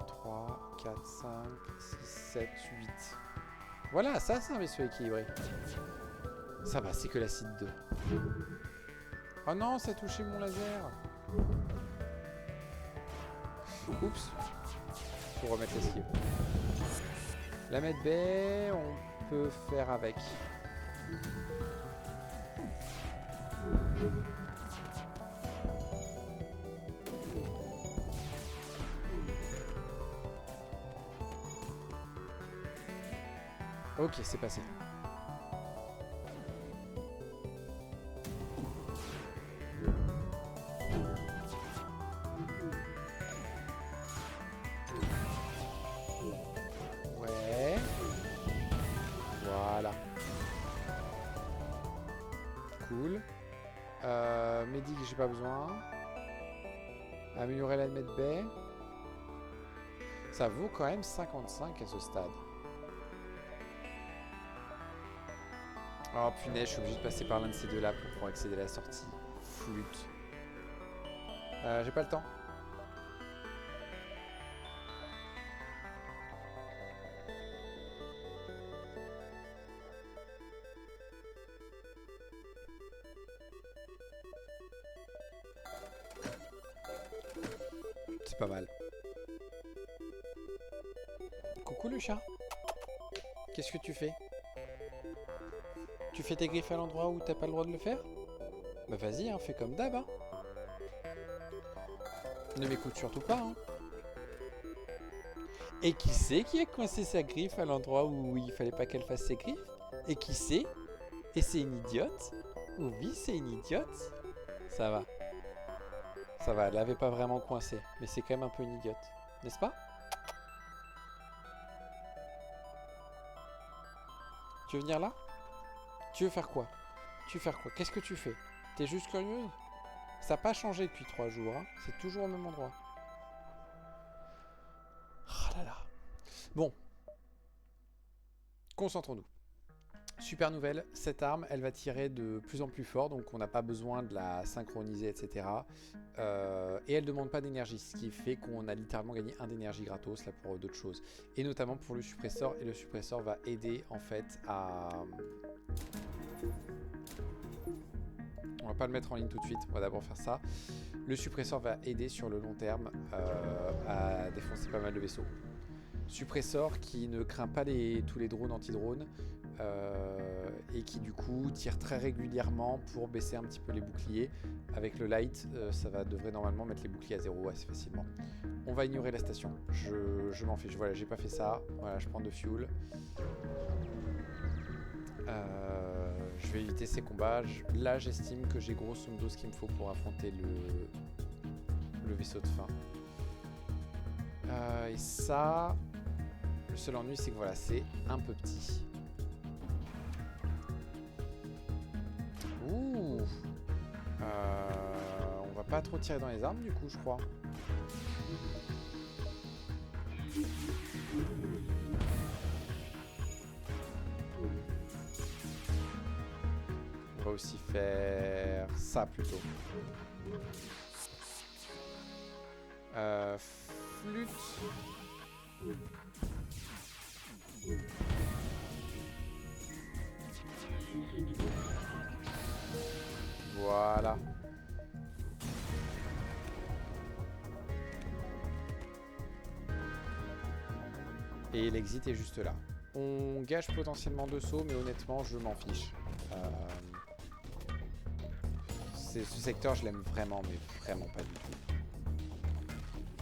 Trois, 4, 5, 6, 7, 8. Voilà, ça c'est un vaisseau équilibré. Ça va, c'est que l'acide 2. Oh non, ça a touché mon laser. Oups. Faut remettre l'esquive. La mettre baie, on peut faire avec. Ok, c'est passé. Ouais. Voilà. Cool. Médic, j'ai pas besoin. Améliorer la med baie. Ça vaut quand même 55 à ce stade. Oh punaise, je suis obligé de passer par l'un de ces deux là pour pouvoir accéder à la sortie. Flûte. J'ai pas le temps. C'est pas mal. Coucou le chat. Qu'est-ce que tu fais? Tu fais tes griffes à l'endroit où t'as pas le droit de le faire? Bah vas-y, hein, fais comme d'hab. Hein. Ne m'écoute surtout pas. Hein. Et qui c'est qui a coincé sa griffe à l'endroit où il fallait pas qu'elle fasse ses griffes? Et qui c'est? Et c'est une idiote? Oui, c'est une idiote. Ça va. Ça va, elle l'avait pas vraiment coincé. Mais c'est quand même un peu une idiote. N'est-ce pas? Tu veux venir là? Tu veux faire quoi? Tu veux faire quoi? Qu'est-ce que tu fais? T'es juste curieuse? Ça n'a pas changé depuis 3 jours. Hein. C'est toujours au même endroit. Oh là là. Bon. Concentrons-nous. Super nouvelle, cette arme, elle va tirer de plus en plus fort, donc on n'a pas besoin de la synchroniser, etc. Et elle ne demande pas d'énergie, ce qui fait qu'on a littéralement gagné 1 d'énergie gratos là pour d'autres choses. Et notamment pour le suppresseur, et le suppresseur va aider en fait à... On va pas le mettre en ligne tout de suite, on va d'abord faire ça. Le suppresseur va aider sur le long terme à défoncer pas mal de vaisseaux. Suppresseur qui ne craint pas tous les drones anti-drones et qui du coup tire très régulièrement pour baisser un petit peu les boucliers. Avec le light, ça devrait normalement mettre les boucliers à 0 assez facilement. On va ignorer la station, je m'en fiche, voilà, j'ai pas fait ça, voilà, je prends de fuel. Je vais éviter ces combats. Là, j'estime que j'ai grosso modo ce qu'il me faut pour affronter le vaisseau de fin. Et ça, le seul ennui, c'est que voilà, c'est un peu petit. Ouh. On va pas trop tirer dans les armes, du coup, je crois. On va aussi faire ça plutôt. Flûte. Voilà. Et l'exit est juste là. On gâche potentiellement 2 sauts, mais honnêtement, je m'en fiche. Ce secteur, je l'aime vraiment, mais vraiment pas du tout.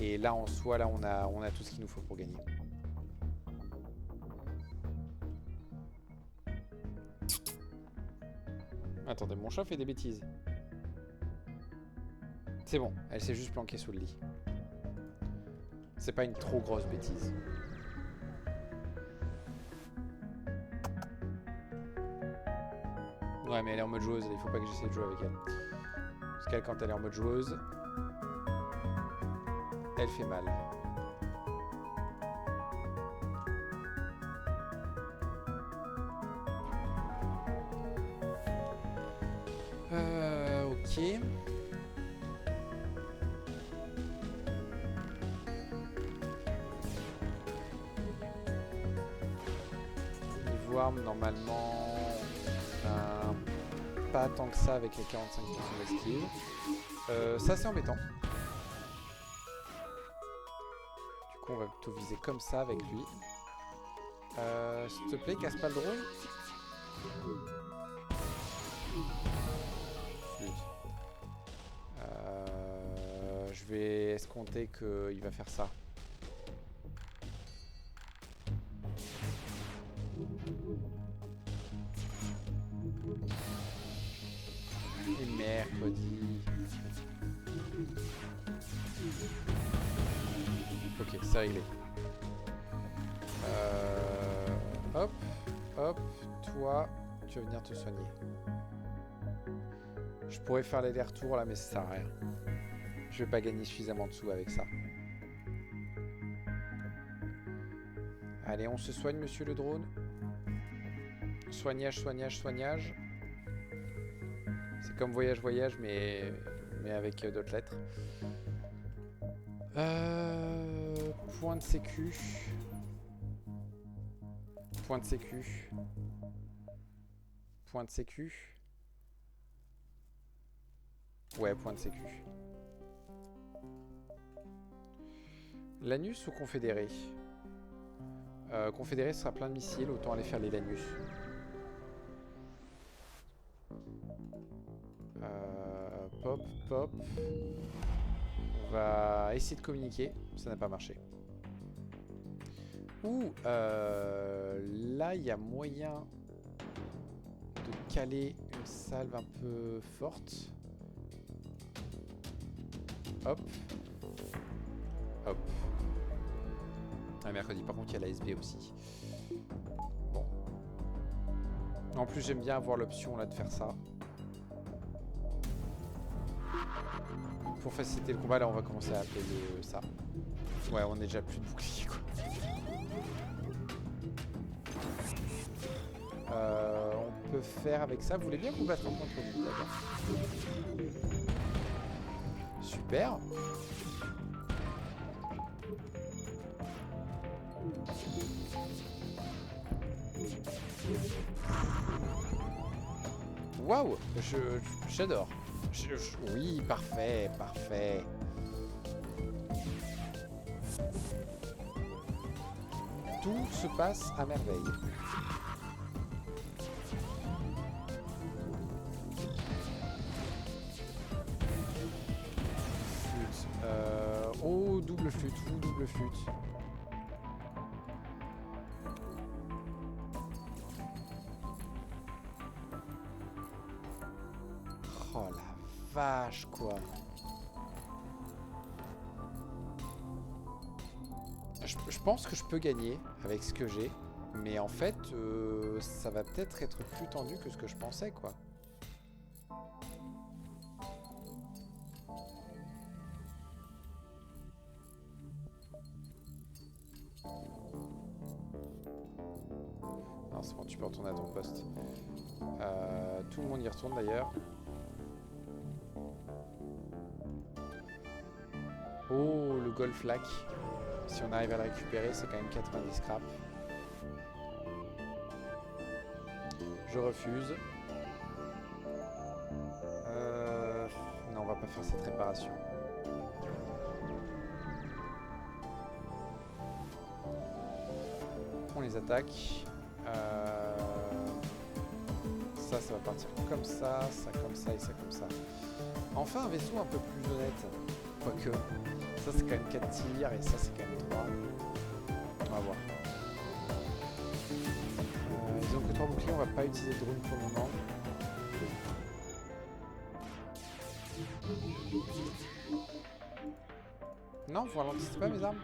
Et là, en soi, là, on a tout ce qu'il nous faut pour gagner. Attendez, mon chat fait des bêtises. C'est bon, elle s'est juste planquée sous le lit. C'est pas une trop grosse bêtise. Ouais, mais elle est en mode joueuse, il faut pas que j'essaie de jouer avec elle. Parce qu'elle, quand elle est en mode joueuse, elle fait mal. Ok. Niveau arme, normalement, pas tant que ça avec les 45% d'esquive. Ça, c'est embêtant. Du coup, on va plutôt viser comme ça avec lui. S'il te plaît, casse pas le drone. Je vais escompter qu'il va faire ça. Et mercredi. Ok, c'est réglé. Hop, hop, toi, tu vas venir te soigner. Je pourrais faire l'aller-retour là, mais ça sert à rien. Je vais pas gagner suffisamment de sous avec ça. Allez, on se soigne, monsieur le drone. Soignage, soignage, soignage. C'est comme voyage, voyage, mais mais avec d'autres lettres. Point de sécu. Point de sécu. Point de sécu. Ouais, point de sécu. Lanus ou Confédéré? Confédéré sera plein de missiles, autant aller faire les Lanus. Pop, pop. On va essayer de communiquer. Ça n'a pas marché. Ouh, là, il y a moyen de caler une salve un peu forte. Hop. Hop. Un mercredi. Par contre, il y a la SB aussi. Bon. En plus, j'aime bien avoir l'option là de faire ça. Pour faciliter le combat, là, on va commencer à appeler ça. Ouais, on est déjà plus de bouclier, quoi. On peut faire avec ça. Vous voulez bien vous battre contre vous? D'accord. Super. Waouh, j'adore. Oui, parfait, parfait. Tout se passe à merveille. Flûte. Oh, double flûte, ou double flûte. Oh la vache, quoi. Je pense que je peux gagner avec ce que j'ai. Mais en fait, ça va peut-être être plus tendu que ce que je pensais, quoi. Non, c'est bon, tu peux retourner à ton poste. Tout le monde y retourne d'ailleurs. Oh, le golf lac. Si on arrive à le récupérer, c'est quand même 90 scrap. Je refuse. Non, on va pas faire cette réparation. On les attaque. Ça va partir comme ça comme ça et ça comme ça. Enfin, un vaisseau un peu plus honnête. Quoique, ça c'est quand même 4 tirs et ça c'est quand même 3. On va voir. Ils ont que 3 boucliers, on va pas utiliser de drone pour le moment. Non, vous ralentissez pas mes armes.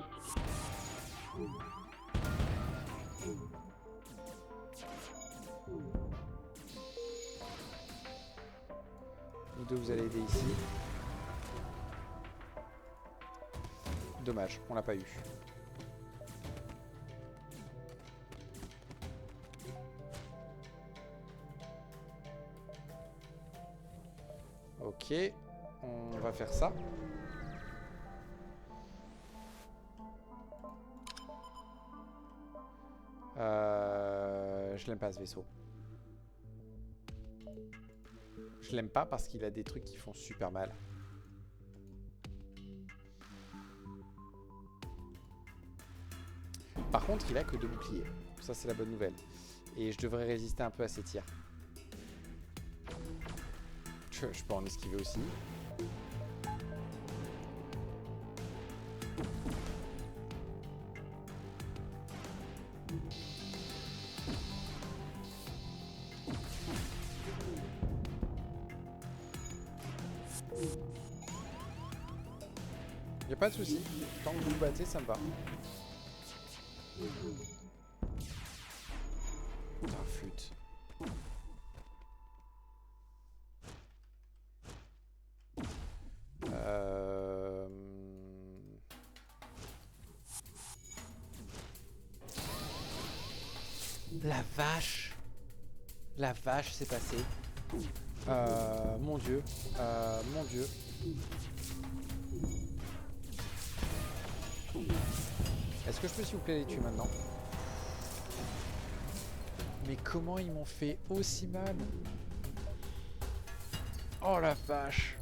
Vous deux, vous allez aider ici. Dommage, on l'a pas eu. Ok, on va faire ça. Je l'aime pas ce vaisseau. Je l'aime pas parce qu'il a des trucs qui font super mal. Par contre, il a que 2 boucliers. Ça, c'est la bonne nouvelle. Et je devrais résister un peu à ses tirs. Je peux en esquiver aussi. Y a pas de souci. Tant que vous vous battez, ça me va. Putain, flûte. La vache. La vache, c'est passé. Mon dieu. Mon dieu. Est-ce que je peux s'il vous plaît les tuer maintenant? Mais comment ils m'ont fait aussi mal? Oh la vache.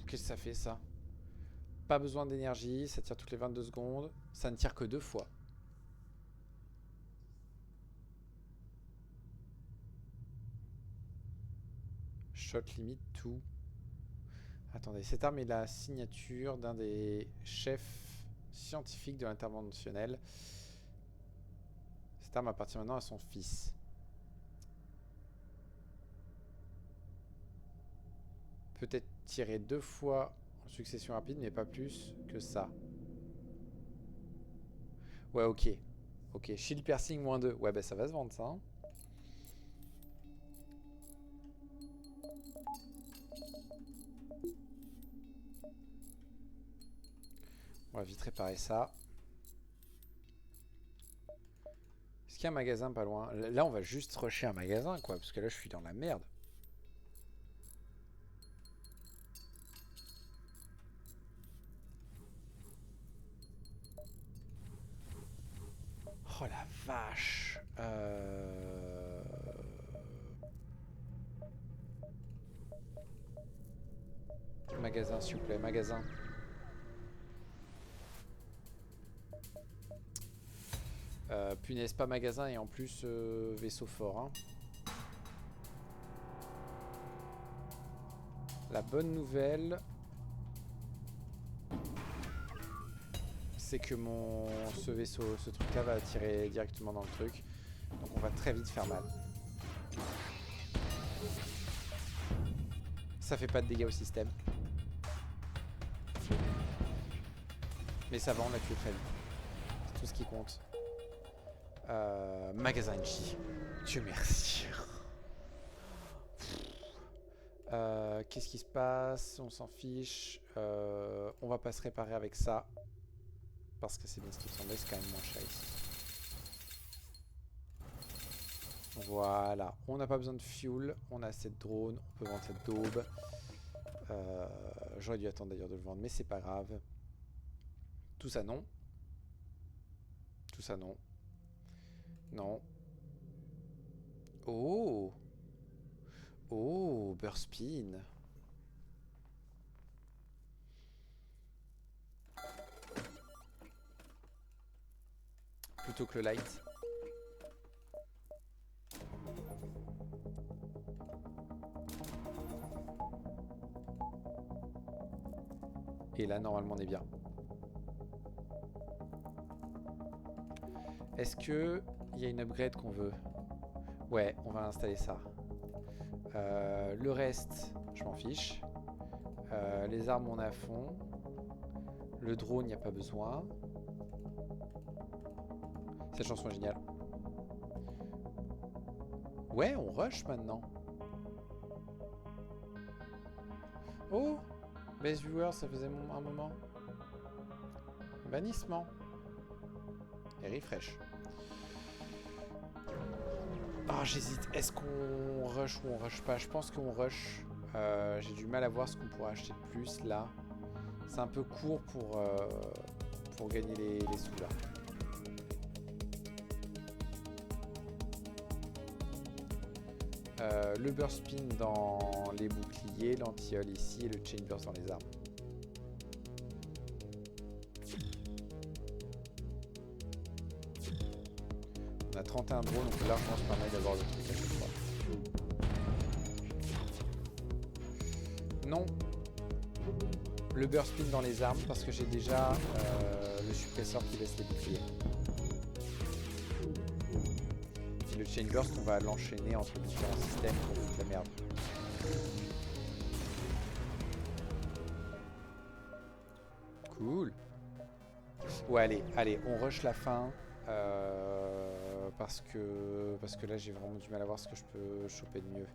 Qu'est-ce que ça fait ça? Pas besoin d'énergie, ça tire toutes les 22 secondes. Ça ne tire que 2 fois. Shot limit tout. Attendez, cette arme est la signature d'un des chefs scientifiques de l'interventionnel. Cette arme appartient maintenant à son fils. Peut-être tirer 2 fois en succession rapide, mais pas plus que ça. Ouais, ok. Ok, shield piercing -2. Ouais, bah ça va se vendre ça. Hein. On va vite réparer ça. Est-ce qu'il y a un magasin pas loin? Là, on va juste rusher un magasin, quoi, parce que là, je suis dans la merde. Oh la vache. Magasin, s'il vous plaît, magasin. Punaise, pas magasin et en plus vaisseau fort. Hein. La bonne nouvelle, c'est que ce vaisseau, ce truc là va tirer directement dans le truc. Donc on va très vite faire mal. Ça fait pas de dégâts au système. Mais ça va, on l'a tué très vite. C'est tout ce qui compte. Magasin NJ. Dieu merci. Qu'est-ce qui se passe? On s'en fiche. On va pas se réparer avec ça. Parce que c'est bien ce qui me semblait, c'est quand même moins cher ici. Voilà. On n'a pas besoin de fuel. On a assez de drones. On peut vendre cette daube. J'aurais dû attendre d'ailleurs de le vendre, mais c'est pas grave. Tout ça non. Tout ça non. Non. Oh. Oh, Burspin. Plutôt que le light. Et là, normalement, on est bien. Est-ce que il y a une upgrade qu'on veut? Ouais, on va installer ça. Le reste, je m'en fiche. Les armes, on est à fond. Le drone, il n'y a pas besoin. Cette chanson est géniale. Ouais, on rush maintenant. Oh, best viewer, ça faisait un moment. Bannissement. Et refresh. Ah, j'hésite. Est-ce qu'on rush ou on rush pas? Je pense qu'on rush. J'ai du mal à voir ce qu'on pourrait acheter de plus là. C'est un peu court pour gagner les sous là. Le burst spin dans les boucliers, l'anti-hull ici et le chain burst dans les armes. On a 31 drones, donc largement se permet d'avoir le truc à chaque fois. Non. Le burst spin dans les armes parce que j'ai déjà le suppresseur qui laisse les boucliers. Et le chain burst, on va l'enchaîner entre différents systèmes pour foutre la merde. Cool. Ouais, allez, on rush la fin. Parce que là j'ai vraiment du mal à voir ce que je peux choper de mieux.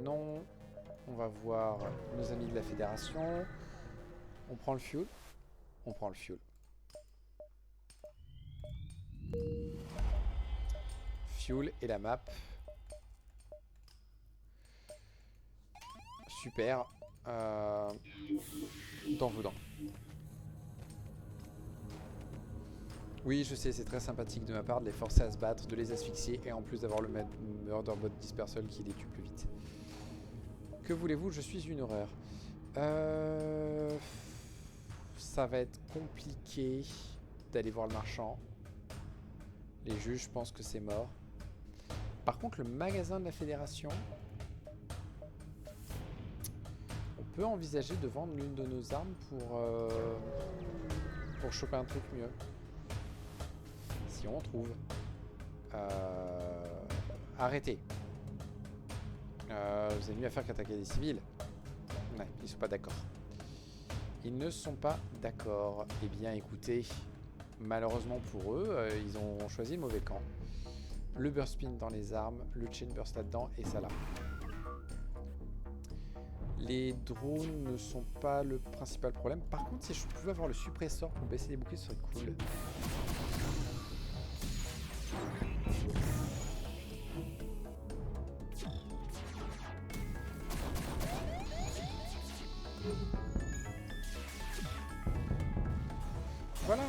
Non. On va voir nos amis de la fédération. On prend le fuel. On prend le fuel. fuel et la map. Super. D'en voudant. Oui, je sais, c'est très sympathique de ma part de les forcer à se battre, de les asphyxier et en plus d'avoir le Murderbot Dispersal qui les tue plus vite. Que voulez-vous, je suis une horreur. Ça va être compliqué d'aller voir le marchand. Les juges, je pense que c'est mort. Par contre, le magasin de la Fédération... On peut envisager de vendre l'une de nos armes pour choper un truc mieux. Si on trouve. Arrêtez. Vous avez mieux à faire qu'attaquer des civils. Ouais, ils sont pas d'accord. Ils ne sont pas d'accord. Eh bien, écoutez, malheureusement pour eux, ils ont choisi le mauvais camp. Le burst spin dans les armes, le chain burst là-dedans et ça là. Les drones ne sont pas le principal problème. Par contre, si je pouvais avoir le suppresseur pour baisser les boucliers, ce serait cool. Voilà.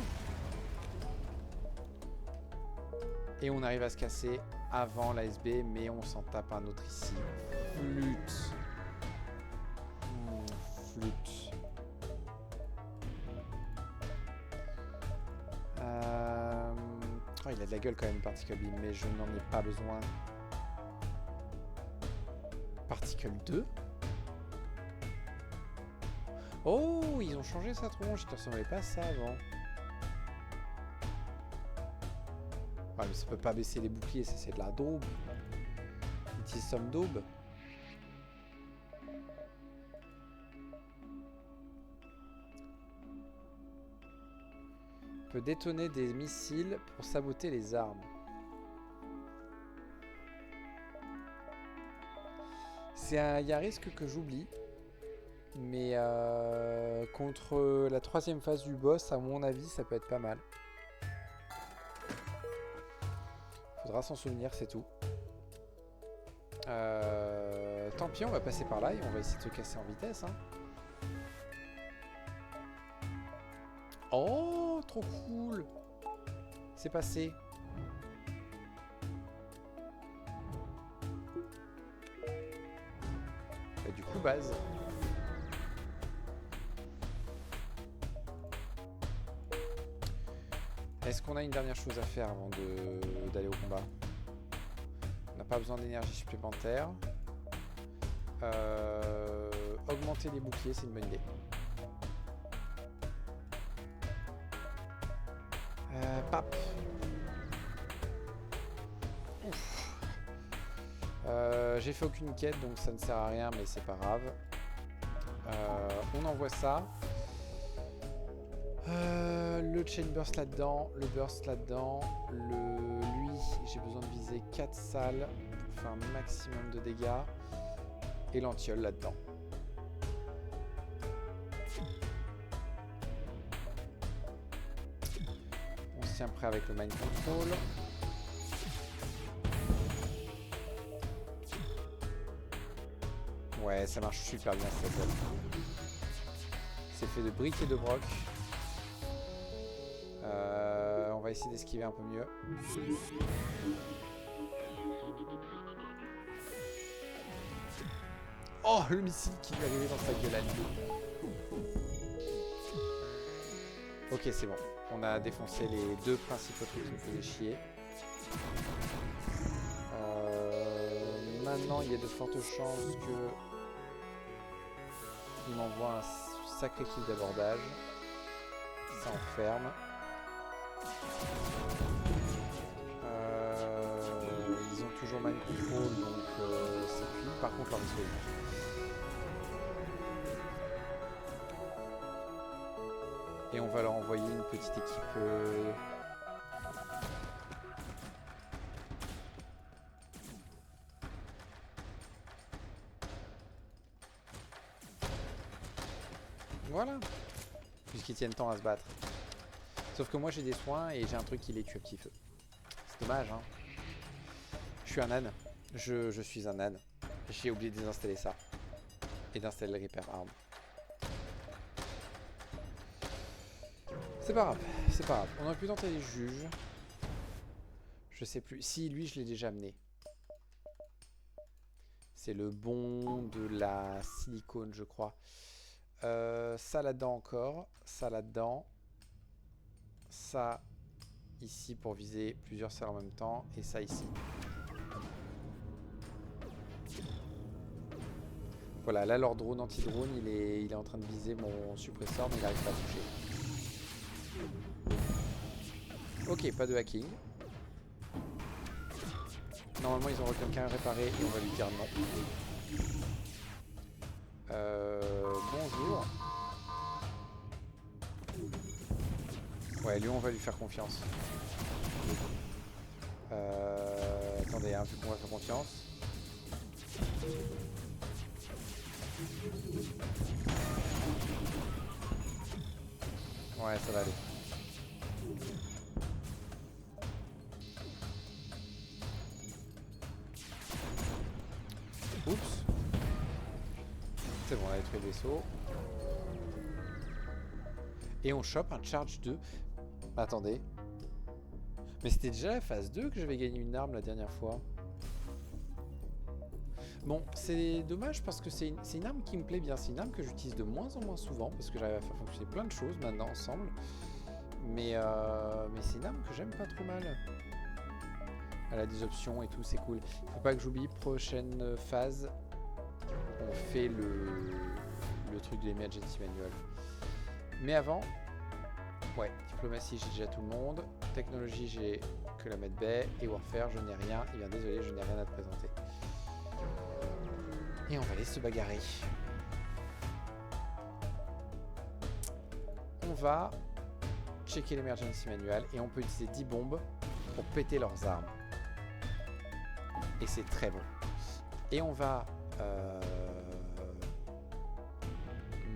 Et on arrive à se casser avant l'ASB, mais on s'en tape un autre ici. Flûte. Flûte. Oh, il a de la gueule quand même, Particle Beam, mais je n'en ai pas besoin. Particle 2. Oh, ils ont changé sa tronche, il ne ressemblait pas à ça avant. Ouais, mais ça peut pas baisser les boucliers, ça c'est de la daube. Utilise some daube. Peut détonner des missiles pour saboter les armes. Il y a un risque que j'oublie. Mais contre la troisième phase du boss, à mon avis, ça peut être pas mal. Faudra s'en souvenir, c'est tout. Tant pis, on va passer par là et on va essayer de se casser en vitesse. Hein. Oh, trop cool! C'est passé. Et du coup, base. Est-ce qu'on a une dernière chose à faire avant d'aller au combat? On n'a pas besoin d'énergie supplémentaire. Augmenter les boucliers, c'est une bonne idée. Pap. J'ai fait aucune quête, donc ça ne sert à rien, mais c'est pas grave. On envoie ça. Le chain burst là-dedans, le burst là-dedans, lui, j'ai besoin de viser 4 salles pour faire un maximum de dégâts. Et l'antiole là-dedans. On se tient prêt avec le mind control. Ouais, ça marche super bien cette zone. C'est fait de briques et de broc. On va essayer d'esquiver un peu mieux. Oh, le missile qui lui est arrivé dans sa gueule à lui. Ok, c'est bon. On a défoncé les deux principaux trucs qui me faisaient chier. Maintenant, il y a de fortes chances que il m'envoie un sacré kill d'abordage. Ça enferme. Ils ont toujours mind control, donc c'est cuit. Par contre, leur vaisseau est mort. Et on va leur envoyer une petite équipe. Voilà. Puisqu'ils tiennent tant à se battre. Sauf que moi j'ai des soins et j'ai un truc qui les tue à petit feu. C'est dommage, hein. Je suis un âne. Je suis un âne. J'ai oublié de désinstaller ça. Et d'installer le Repair Arm. C'est pas grave, c'est pas grave. On aurait pu tenter les juges. Je sais plus. Si, lui, je l'ai déjà amené. C'est le bon de la silicone, je crois. Ça là-dedans encore. Ça là-dedans. Ça ici pour viser plusieurs salles en même temps. Et ça ici. Voilà, là leur drone anti-drone, il est en train de viser mon suppresseur, mais il n'arrive pas à toucher. Ok, pas de hacking. Normalement, ils auront quelqu'un à réparer et on va lui dire non. Bonjour. Ouais, lui, on va lui faire confiance. Attendez, hein, vu qu'on va faire confiance. Ouais, ça va aller. Oups. C'est bon, on a détruit le vaisseau. Et on chope un charge 2. Attendez. Mais c'était déjà la phase 2 que j'avais gagné une arme la dernière fois. Bon, c'est dommage parce que c'est une arme qui me plaît bien. C'est une arme que j'utilise de moins en moins souvent parce que j'arrive à faire fonctionner plein de choses maintenant ensemble. Mais c'est une arme que j'aime pas trop mal. Elle a des options et tout, c'est cool. Faut pas que j'oublie, prochaine phase, on fait le truc de l'emergency manual. Mais avant, ouais, diplomatie, j'ai déjà tout le monde. Technologie, j'ai que la medbay. Et warfare, je n'ai rien. Et bien désolé, je n'ai rien à te présenter. Et on va aller se bagarrer. On va checker l'emergency manual et on peut utiliser 10 bombes pour péter leurs armes. Et c'est très bon. Et on va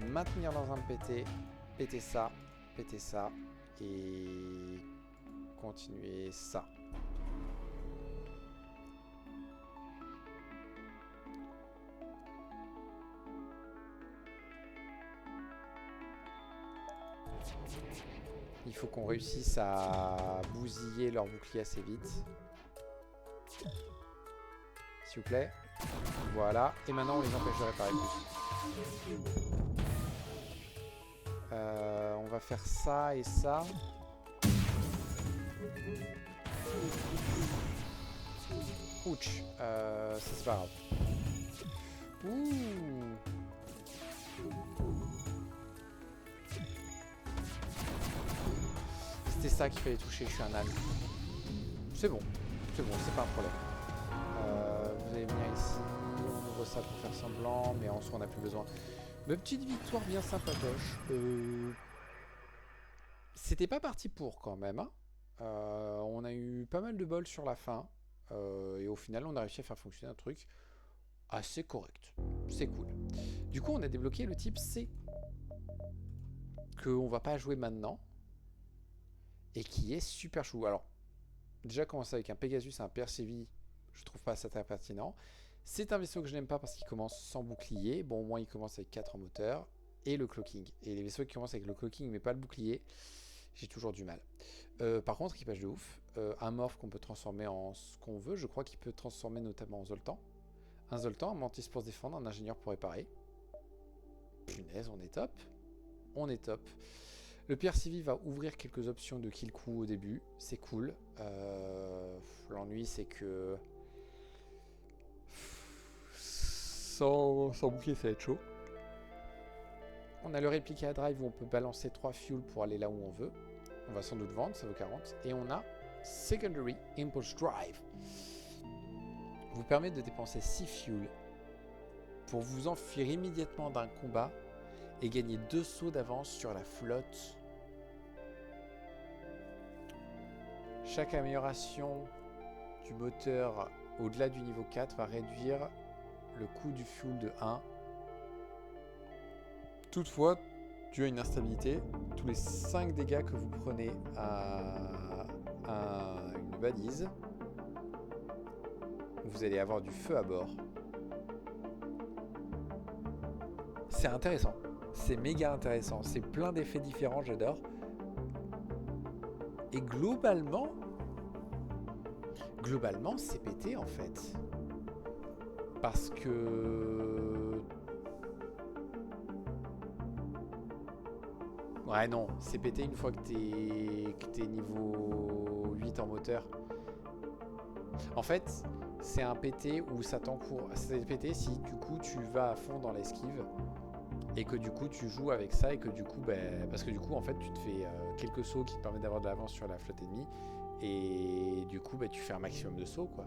maintenir leurs armes pétées, péter ça et continuer ça. Il faut qu'on réussisse à bousiller leur bouclier assez vite. S'il vous plaît. Voilà. Et maintenant, on les empêche de réparer plus. On va faire ça et ça. Ouch. Ça, c'est pas grave. Ouh. C'était ça qu'il fallait toucher, je suis un âne. C'est bon, c'est pas un problème. Vous allez venir ici, on ouvre ça pour faire semblant, mais en soi on n'a plus besoin. Ma petite victoire bien sympatoche. C'était pas parti pour quand même. Hein. On a eu pas mal de bol sur la fin. Et au final on a réussi à faire fonctionner un truc assez correct. C'est cool. Du coup on a débloqué le type C. Qu'on va pas jouer maintenant. Et qui est super chou. Alors, déjà commencer avec un Pegasus et un PRCV, je trouve pas ça très pertinent. C'est un vaisseau que je n'aime pas parce qu'il commence sans bouclier. Bon, au moins il commence avec 4 en moteur. Et le clocking. Et les vaisseaux qui commencent avec le clocking mais pas le bouclier, j'ai toujours du mal. Par contre, équipage de ouf. Un morph qu'on peut transformer en ce qu'on veut. Je crois qu'il peut transformer notamment en Zoltan. Un Zoltan, un mantis pour se défendre, un ingénieur pour réparer. Punaise, on est top. On est top. Le PRCV va ouvrir quelques options de kill coup au début, c'est cool. L'ennui c'est que sans bouclier ça va être chaud. On a le réplica drive où on peut balancer 3 fuels pour aller là où on veut. On va sans doute vendre, ça vaut 40. Et on a secondary impulse drive. Vous permet de dépenser 6 fuels pour vous enfuir immédiatement d'un combat et gagner 2 sauts d'avance sur la flotte. Chaque amélioration du moteur au-delà du niveau 4 va réduire le coût du fuel de 1. Toutefois, dû à une instabilité, tous les 5 dégâts que vous prenez à une balise Vous allez avoir du feu à bord. C'est intéressant. C'est méga intéressant. C'est plein d'effets différents, j'adore. Et globalement, c'est pété en fait. Parce que... Ouais, non, c'est pété une fois que t'es niveau 8 en moteur. En fait, c'est un PT où ça t'encourt. C'est pété si du coup tu vas à fond dans l'esquive et que du coup tu joues avec ça et que du coup, parce que du coup en fait tu te fais quelques sauts qui te permettent d'avoir de l'avance sur la flotte ennemie et du coup tu fais un maximum de sauts quoi.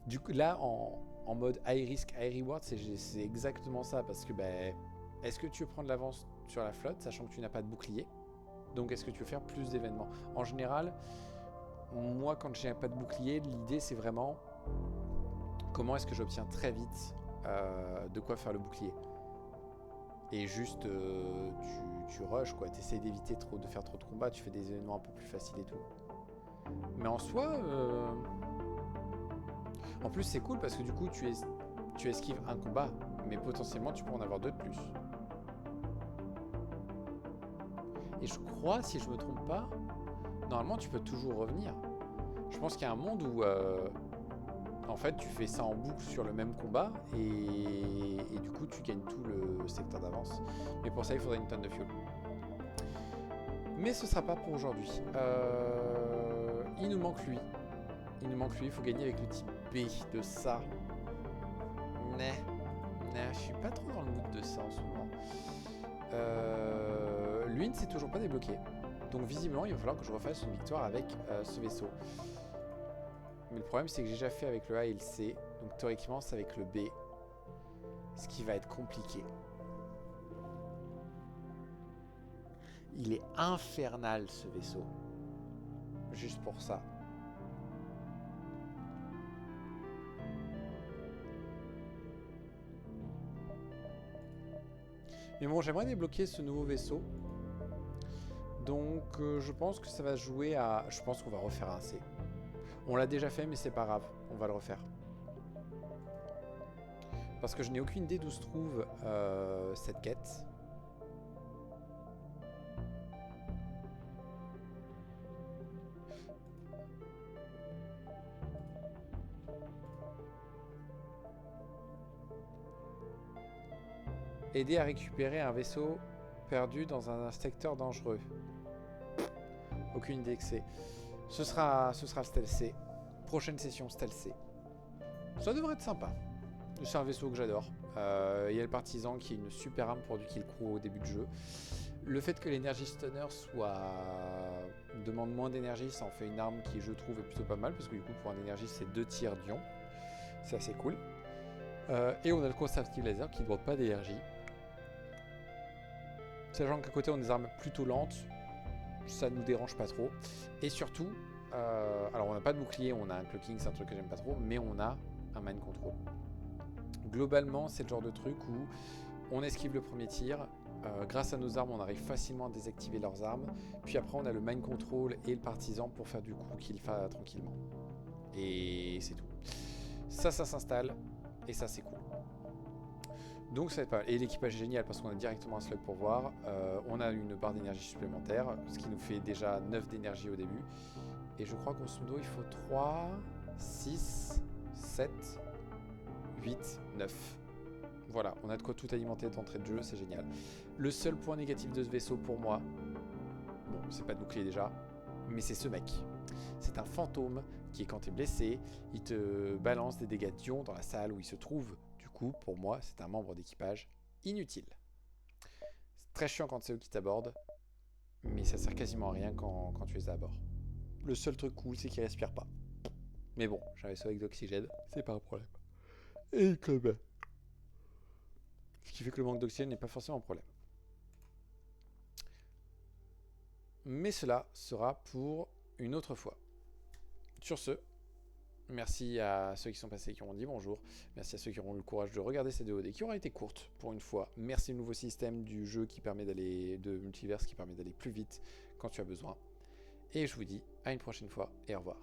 Du coup là en mode high risk, high reward, c'est exactement ça parce que est-ce que tu veux prendre l'avance sur la flotte sachant que tu n'as pas de bouclier? Donc est-ce que tu veux faire plus d'événements? En général, moi quand j'ai pas de bouclier, l'idée c'est vraiment comment est-ce que j'obtiens très vite de quoi faire le bouclier. Et juste tu rushes quoi, t'essayes d'éviter de faire trop de combats, tu fais des événements un peu plus faciles et tout. Mais en soi, en plus c'est cool parce que du coup tu esquives un combat, mais potentiellement tu peux en avoir deux de plus. Et je crois, si je me trompe pas, normalement tu peux toujours revenir. Je pense qu'il y a un monde où en fait tu fais ça en boucle sur le même combat et du coup tu gagnes tout le secteur d'avance. Mais pour ça il faudrait une tonne de fuel. Mais ce sera pas pour aujourd'hui. Il nous manque lui. Il faut gagner avec le type B de ça. Je suis pas trop dans le mood de ça en ce moment. Lui ne s'est toujours pas débloqué. Donc visiblement il va falloir que je refasse une victoire avec ce vaisseau. Mais le problème c'est que j'ai déjà fait avec le A et le C. Donc théoriquement c'est avec le B. Ce qui va être compliqué. Il est infernal ce vaisseau. Juste pour ça. Mais bon, j'aimerais débloquer ce nouveau vaisseau. Donc je pense que ça va jouer à... Je pense qu'on va refaire un C. On l'a déjà fait mais c'est pas grave. On va le refaire. Parce que je n'ai aucune idée d'où se trouve cette quête. Aider à récupérer un vaisseau perdu dans un secteur dangereux. Aucune idée que c'est. Ce sera le Stealth C. Prochaine session Stealth C. Ça devrait être sympa. C'est un vaisseau que j'adore. Il y a le partisan qui est une super arme pour du kill crew au début de jeu. Le fait que l'énergie stunner demande moins d'énergie, ça en fait une arme qui je trouve est plutôt pas mal parce que du coup pour un énergie c'est 2 tirs d'ion. C'est assez cool. Et on a le conservative laser qui ne demande pas d'énergie. Sachant qu'à côté on a des armes plutôt lentes, ça nous dérange pas trop. Et surtout, alors on n'a pas de bouclier, on a un cloaking, c'est un truc que j'aime pas trop, mais on a un mind control. Globalement, c'est le genre de truc où on esquive le premier tir, grâce à nos armes, on arrive facilement à désactiver leurs armes, puis après on a le mind control et le partisan pour faire du coup qu'il fasse tranquillement. Et c'est tout. Ça s'installe, et ça c'est cool. Donc ça va être pas mal. Et l'équipage est génial parce qu'on a directement un slug pour voir. On a une barre d'énergie supplémentaire, ce qui nous fait déjà 9 d'énergie au début. Et je crois qu'en modo il faut 3, 6, 7, 8, 9. Voilà, on a de quoi tout alimenter d'entrée de jeu, c'est génial. Le seul point négatif de ce vaisseau pour moi, bon c'est pas de bouclier déjà, mais c'est ce mec. C'est un fantôme qui quand t'es blessé, il te balance des dégâts d'ion dans la salle où il se trouve. Pour moi, c'est un membre d'équipage inutile. C'est très chiant quand c'est eux qui t'abordent, mais ça sert quasiment à rien quand tu es à bord. Le seul truc cool, c'est qu'ils respirent pas. Mais bon, j'ai un vaisseau avec de l'oxygène, c'est pas un problème. Et il club. Ce qui fait que le manque d'oxygène n'est pas forcément un problème. Mais cela sera pour une autre fois. Sur ce, merci à ceux qui sont passés et qui ont dit bonjour. Merci à ceux qui auront eu le courage de regarder cette vidéo et qui aura été courte pour une fois. Merci au nouveau système du jeu qui permet de multiverse qui permet d'aller plus vite quand tu as besoin. Et je vous dis à une prochaine fois et au revoir.